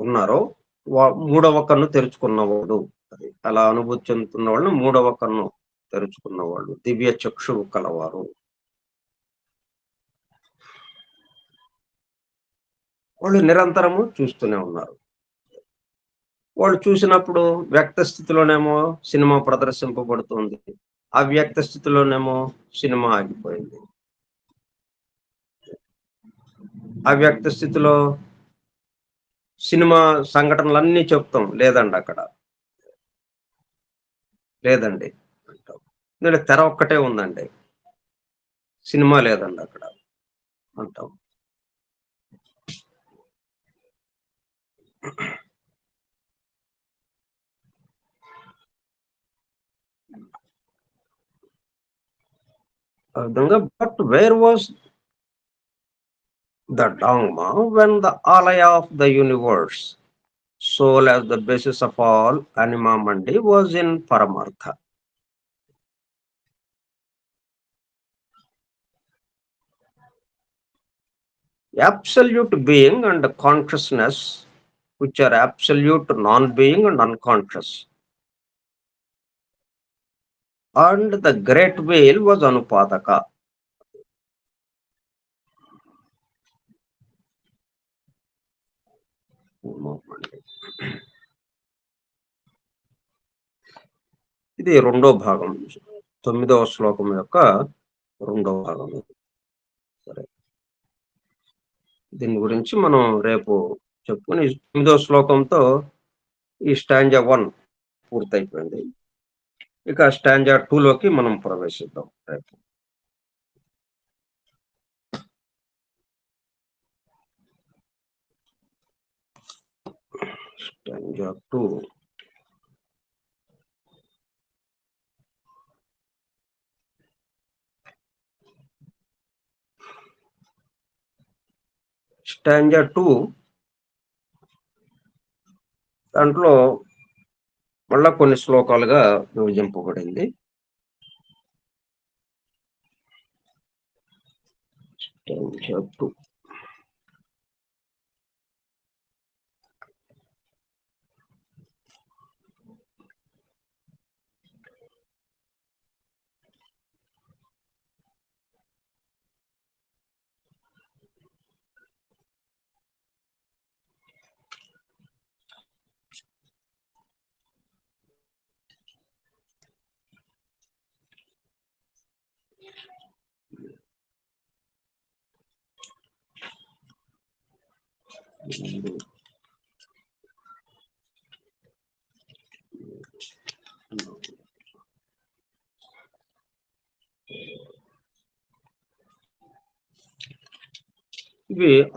ఉన్నారో మూడవ కన్ను తెరుచుకున్నవాడు. అది అలా అనుభూతి చెందుతున్న వాళ్ళు మూడవ కన్ను తెరుచుకున్నవాళ్ళు, దివ్య చక్షువు కలవారు. వాళ్ళు నిరంతరము చూస్తూనే ఉన్నారు. వాళ్ళు చూసినప్పుడు వ్యక్త స్థితిలోనేమో సినిమా ప్రదర్శింపబడుతుంది, అవ్యక్త స్థితిలోనేమో సినిమా ఆగిపోయింది. అవ్యక్త స్థితిలో సినిమా సంఘటనలన్నీ చెప్తాం, లేదండి అక్కడ లేదండి అంటాం. ఎందుకంటే తెర ఒక్కటే ఉందండి, సినిమా లేదండి అక్కడ అంటాం. ఆ విధంగా but where was the Dhamma when the alaya of the universe, soul as the basis of all anima mandi, was in Paramartha. Absolute being and consciousness, which are absolute non-being and unconscious, and the great whale was Anupadaka. ఇది రెండో భాగం, 9వ శ్లోకం యొక్క రెండో భాగం. సరే, దీని గురించి మనం రేపు చెప్పుకుని 9వ శ్లోకంతో ఈ స్టాంజా 1 పూర్తయిపోయింది. ఇక స్టాంజా 2లోకి మనం ప్రవేశిద్దాం రేపు. స్టాంజా 2. స్టాంజా 2 దాంట్లో మళ్ళా కొన్ని శ్లోకాలుగా విభజింపబడింది. స్టాంజా 2. ఇవి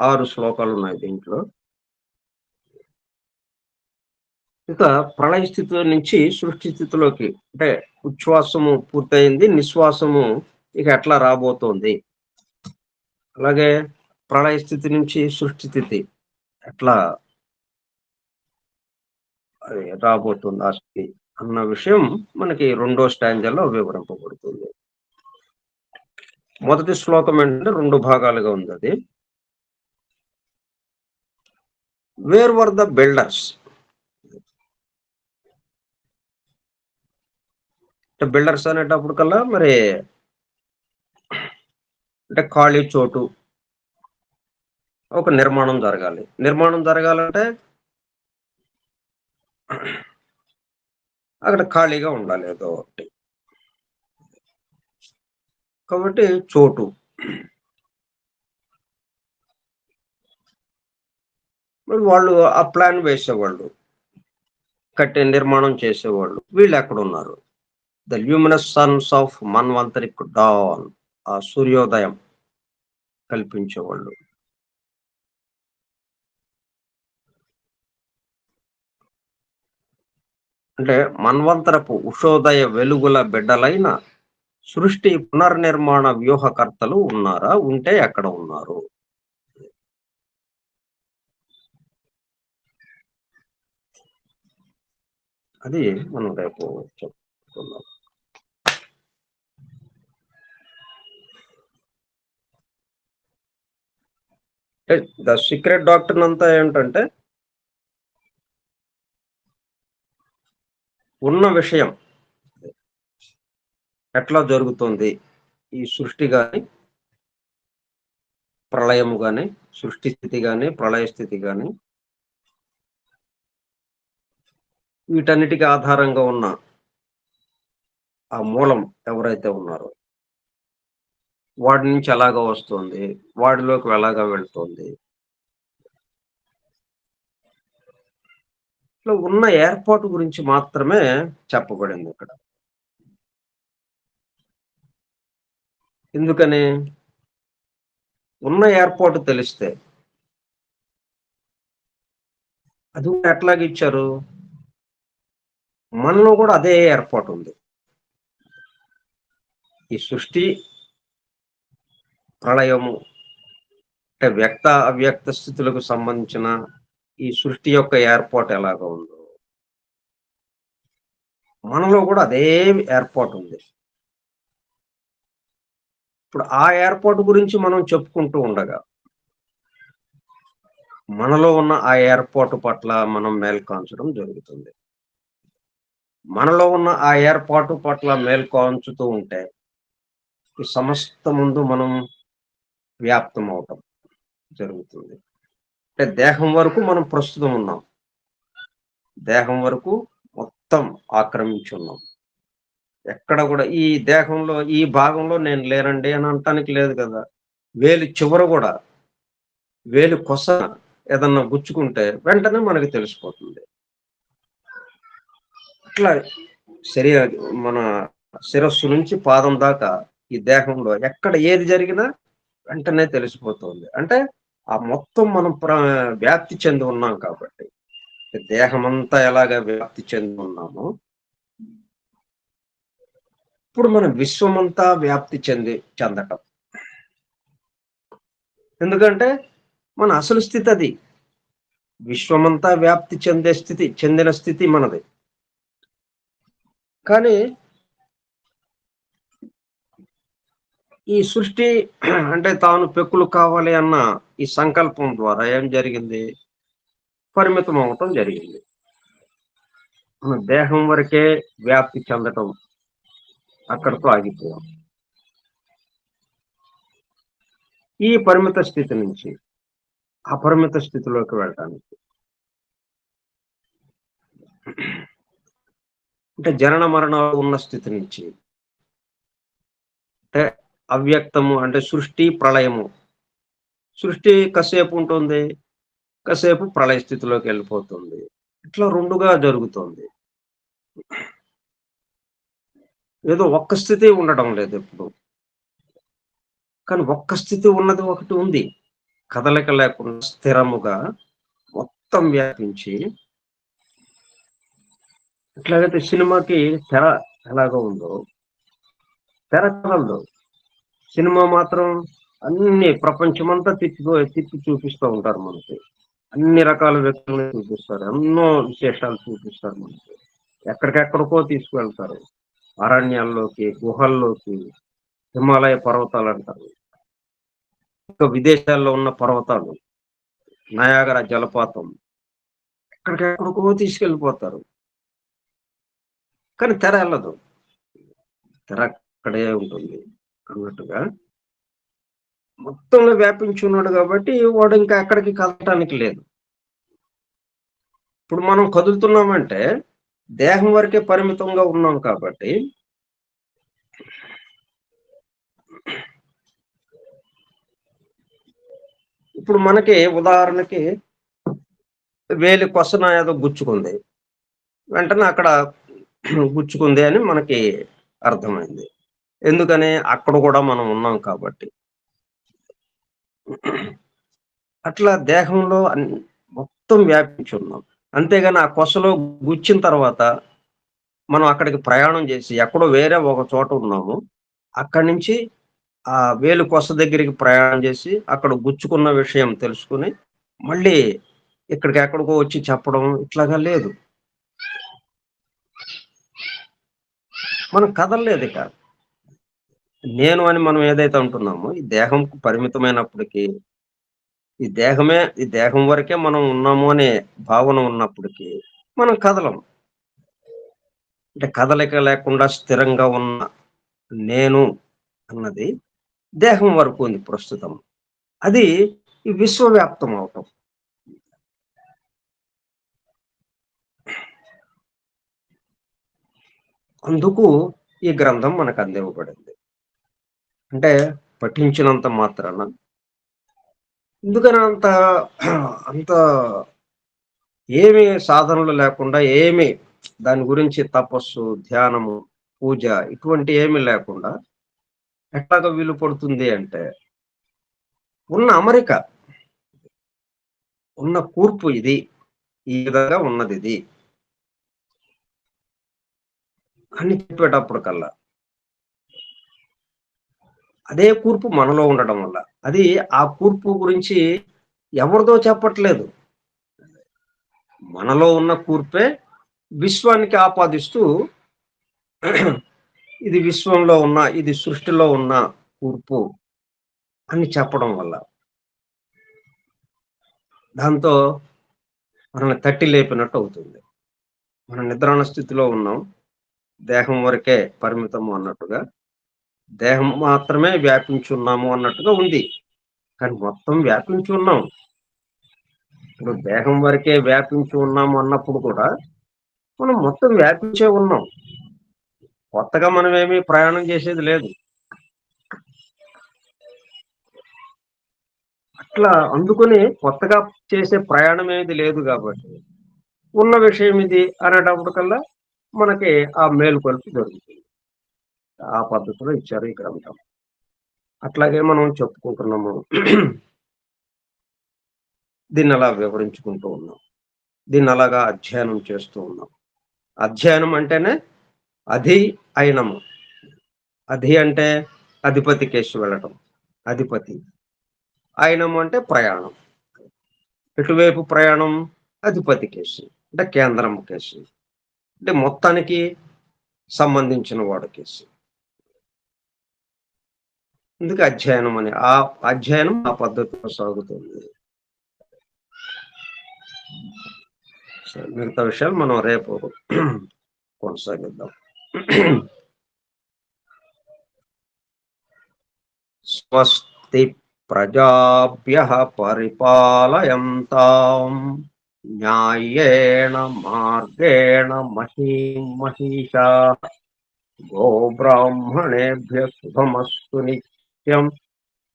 6 శ్లోకాలు ఉన్నాయి దీంట్లో. ఇక ప్రళయ స్థితి నుంచి సృష్టి స్థితిలోకి, అంటే ఉచ్ఛ్వాసము పూర్తయింది, నిశ్వాసము ఇక ఎట్లా రాబోతోంది, అలాగే ప్రళయ స్థితి నుంచి సృష్టి స్థితి ఎట్లా అది రాబోతుంది ఆ స్థితి అన్న విషయం మనకి 2వ స్టాంజాలో వివరింపబడుతుంది. మొదటి శ్లోకం ఏంటంటే 2 భాగాలుగా ఉంది అది. Where were the builders, builders అనేటప్పుడు కల్లా మరి అంటే ఖాళీ చోటు, ఒక నిర్మాణం జరగాలి. నిర్మాణం జరగాలంటే అక్కడ ఖాళీగా ఉండాలి ఏదో ఒకటి, కాబట్టి చోటు. మరి వాళ్ళు ఆ ప్లాన్ వేసేవాళ్ళు, కట్టే నిర్మాణం చేసేవాళ్ళు, వీళ్ళు ఎక్కడ ఉన్నారు? The luminous sons of manvantaric dawn, ఆ సూర్యోదయం కల్పించేవాళ్ళు. అంటే మన్వంతరపు ఉషోదయ వెలుగుల బిడ్డలైన సృష్టి పునర్నిర్మాణ వ్యూహకర్తలు ఉన్నారా? ఉంటే ఎక్కడ ఉన్నారు? అది మనం రేపు చెప్పుకుందాం. ద సీక్రెట్ డాక్టర్ అంతా ఏంటంటే ఉన్న విషయం ఎట్లా జరుగుతుంది, ఈ సృష్టి కానీ ప్రళయము కానీ, సృష్టి స్థితి కానీ ప్రళయ స్థితి కానీ, వీటన్నిటికీ ఆధారంగా ఉన్న ఆ మూలం ఎవరైతే ఉన్నారో వాడి నుంచి ఎలాగా వస్తుంది, వాడిలోకి ఎలాగా వెళ్తుంది, ఇట్లా ఉన్న ఏర్పాటు గురించి మాత్రమే చెప్పబడింది ఇక్కడ. ఎందుకని? ఉన్న ఏర్పాటు తెలిస్తే, అది ఎట్లాగిచ్చారు, మనలో కూడా అదే ఏర్పాటు ఉంది. ఈ సృష్టి ప్రళయము అంటే వ్యక్త అవ్యక్త స్థితులకు సంబంధించిన ఈ సృష్టి యొక్క ఏర్పాటు ఎలాగ ఉందో మనలో కూడా అదే ఏర్పాటు ఉంది. ఇప్పుడు ఆ ఏర్పాటు గురించి మనం చెప్పుకుంటూ ఉండగా మనలో ఉన్న ఆ ఏర్పాటు పట్ల మనం మేల్కాంచడం జరుగుతుంది. మనలో ఉన్న ఆ ఏర్పాటు పట్ల మేల్కాంచుతూ ఉంటే ఈ సమస్త ముందు మనం వ్యాప్తం అవటం జరుగుతుంది. అంటే దేహం వరకు మనం ప్రస్తుతం ఉన్నాం, దేహం వరకు మొత్తం ఆక్రమించి ఉన్నాం. ఎక్కడ కూడా ఈ దేహంలో ఈ భాగంలో నేను లేనండి అని అనటానికి లేదు కదా. వేలు చివర కూడా, వేలు కొస ఏదన్నా గుచ్చుకుంటే వెంటనే మనకి తెలిసిపోతుంది. అట్లా మన శిరస్సు నుంచి పాదం దాకా ఈ దేహంలో ఎక్కడ ఏది జరిగినా వెంటనే తెలిసిపోతుంది. అంటే ఆ మొత్తం మనం వ్యాప్తి చెంది ఉన్నాం కాబట్టి, దేహం అంతా ఎలాగ వ్యాప్తి చెంది ఉన్నామో ఇప్పుడు మన విశ్వమంతా వ్యాప్తి చెందటం. ఎందుకంటే మన అసలు స్థితి అది. విశ్వమంతా వ్యాప్తి చెందిన స్థితి మనది. కానీ ఈ సృష్టి అంటే తాను పెక్కులు కావాలి అన్న ఈ సంకల్పం ద్వారా ఏం జరిగింది, పరిమితం అవటం జరిగింది. మన దేహం వరకే వ్యాప్తి చెందటం అక్కడితో ఆగిపోయాం. ఈ పరిమిత స్థితి నుంచి అపరిమిత స్థితిలోకి వెళ్ళటానికి, అంటే జనన మరణాలు ఉన్న స్థితి నుంచి, అంటే అవ్యక్తము అంటే సృష్టి ప్రళయము. సృష్టి కాసేపు ఉంటుంది, కాసేపు ప్రళయ స్థితిలోకి వెళ్ళిపోతుంది. ఇట్లా రెండుగా జరుగుతుంది. ఏదో ఒక్క స్థితి ఉండడం లేదు ఎప్పుడు. కానీ ఒక్క స్థితి ఉన్నది ఒకటి ఉంది. కదలిక లేకుండా స్థిరముగా మొత్తం వ్యాపించి, ఎట్లాగైతే సినిమాకి తెర ఎలాగో ఉందో, తెర కదలదు. సినిమా మాత్రం అన్ని ప్రపంచమంతా తిప్పి చూపిస్తూ ఉంటారు మనకి. అన్ని రకాల వ్యక్తులను చూపిస్తారు. ఎన్నో విశేషాలు చూపిస్తారు మనకి. ఎక్కడికెక్కడికో తీసుకువెళ్తారు. అరణ్యాల్లోకి, గుహల్లోకి, హిమాలయ పర్వతాలు అంటారు. ఇంకా విదేశాల్లో ఉన్న పర్వతాలు, నయాగరా జలపాతం, ఎక్కడికెక్కడికో తీసుకెళ్ళిపోతారు. కానీ తెర వెళ్ళదు. తెర అక్కడే ఉంటుంది అన్నట్టుగా మొత్తంలో వ్యాపించి ఉన్నాడు కాబట్టి వాడు ఇంకా ఎక్కడికి కదలటానికి లేదు. ఇప్పుడు మనం కదులుతున్నామంటే దేహం వరకే పరిమితంగా ఉన్నాం కాబట్టి ఇప్పుడు మనకి ఉదాహరణకి వేలి కొసన ఏదో గుచ్చుకుంది, వెంటనే అక్కడ గుచ్చుకుంది అని మనకి అర్థమైంది. ఎందుకని? అక్కడ కూడా మనం ఉన్నాం కాబట్టి. అట్లా దేహంలో మొత్తం వ్యాపించి ఉన్నాం. అంతేగాని ఆ కొసలో గుచ్చిన తర్వాత మనం అక్కడికి ప్రయాణం చేసి ఎక్కడో వేరే ఒక చోట ఉన్నాము, అక్కడి నుంచి ఆ వేలు కొస దగ్గరికి ప్రయాణం చేసి అక్కడ గుచ్చుకున్న విషయం తెలుసుకుని మళ్ళీ ఇక్కడికి ఎక్కడికో వచ్చి చెప్పడం ఇట్లాగా లేదు. మనం కదలలేదు ఇక. నేను అని మనం ఏదైతే అంటున్నామో ఈ దేహం పరిమితమైనప్పటికీ, ఈ దేహం వరకే మనం ఉన్నాము అనే భావన ఉన్నప్పటికీ మనం కదలం. అంటే కదలిక లేకుండా స్థిరంగా ఉన్న నేను అన్నది దేహం వరకు ఉంది ప్రస్తుతం. అది ఈ విశ్వవ్యాప్తం అవటం. అందుకు ఈ గ్రంథం మనకు అందివ్వబడింది. అంటే పఠించినంత మాత్రాన ఎందుకని అంత ఏమి సాధనలు లేకుండా, ఏమి దాని గురించి తపస్సు, ధ్యానము, పూజ ఇటువంటి ఏమి లేకుండా ఎట్లాగ వీలు పడుతుంది అంటే ఉన్న అమరిక, ఉన్న కూర్పు ఇది, ఈ విధంగా ఉన్నది ఇది అని చెప్పేటప్పటికల్లా అదే కూర్పు మనలో ఉండడం వల్ల, అది ఆ కూర్పు గురించి ఎవరిదో చెప్పట్లేదు, మనలో ఉన్న కూర్పే విశ్వానికి ఆపాదిస్తూ ఇది విశ్వంలో ఉన్న, ఇది సృష్టిలో ఉన్న కూర్పు అని చెప్పడం వల్ల దాంతో మనల్ని తట్టి లేపినట్టు అవుతుంది. మనం నిద్రాణ స్థితిలో ఉన్నాం, దేహం వరకే పరిమితము అన్నట్టుగా, దేహం మాత్రమే వ్యాపించి ఉన్నాము అన్నట్టుగా ఉంది. కానీ మొత్తం వ్యాపించి ఉన్నాం. ఇప్పుడు దేహం వరకే వ్యాపించి ఉన్నాము అన్నప్పుడు కూడా మనం మొత్తం వ్యాపించే ఉన్నాం. కొత్తగా మనం ఏమీ ప్రయాణం చేసేది లేదు. అట్లా అందుకని కొత్తగా చేసే ప్రయాణం ఏది లేదు కాబట్టి ఉన్న విషయం ఇది అనేటప్పటికల్లా మనకి ఆ మేలుకొల్పి జరుగుతుంది. ఆ పద్ధతిలో ఇచ్చారు ఈ గ్రంథం. అట్లాగే మనం చెప్పుకుంటున్నాము, దీన్ని అలా వివరించుకుంటూ ఉన్నాం, దీన్ని అలాగా అధ్యయనం చేస్తూ ఉన్నాం. అధ్యయనం అంటేనే అధి అయినము. అధి అంటే అధిపతి కేసు వెళ్ళటం, అధిపతి. అయినము అంటే ప్రయాణం. ఎటువైపు ప్రయాణం? అధిపతి కేసు అంటే కేంద్రం కేసు, అంటే మొత్తానికి సంబంధించిన వాడు కేసు. అందుకే అధ్యయనం అని, ఆ అధ్యయనం ఆ పద్ధతిలో సాగుతుంది. మిగతా విషయాలు మనం రేపు కొనసాగిద్దాం. స్వస్తి ప్రజాభ్యః పరిపాలయంతాం న్యాయేణ మార్గేణ మహీం మహిషాః గోబ్రాహ్మణేభ్యః శుభమస్తు నిత్యం.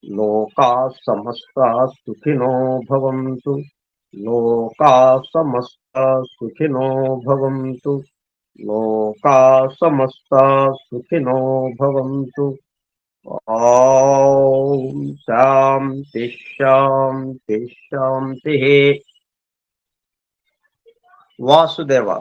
లోకాః సమస్తాః సుఖినో భవంతు. లోకా సమస్త సుఖినో భవంతు. లోకా సమస్త సుఖినో భవంతు. ఓం శాంతి శాంతి శాంతి. వాసుదేవ.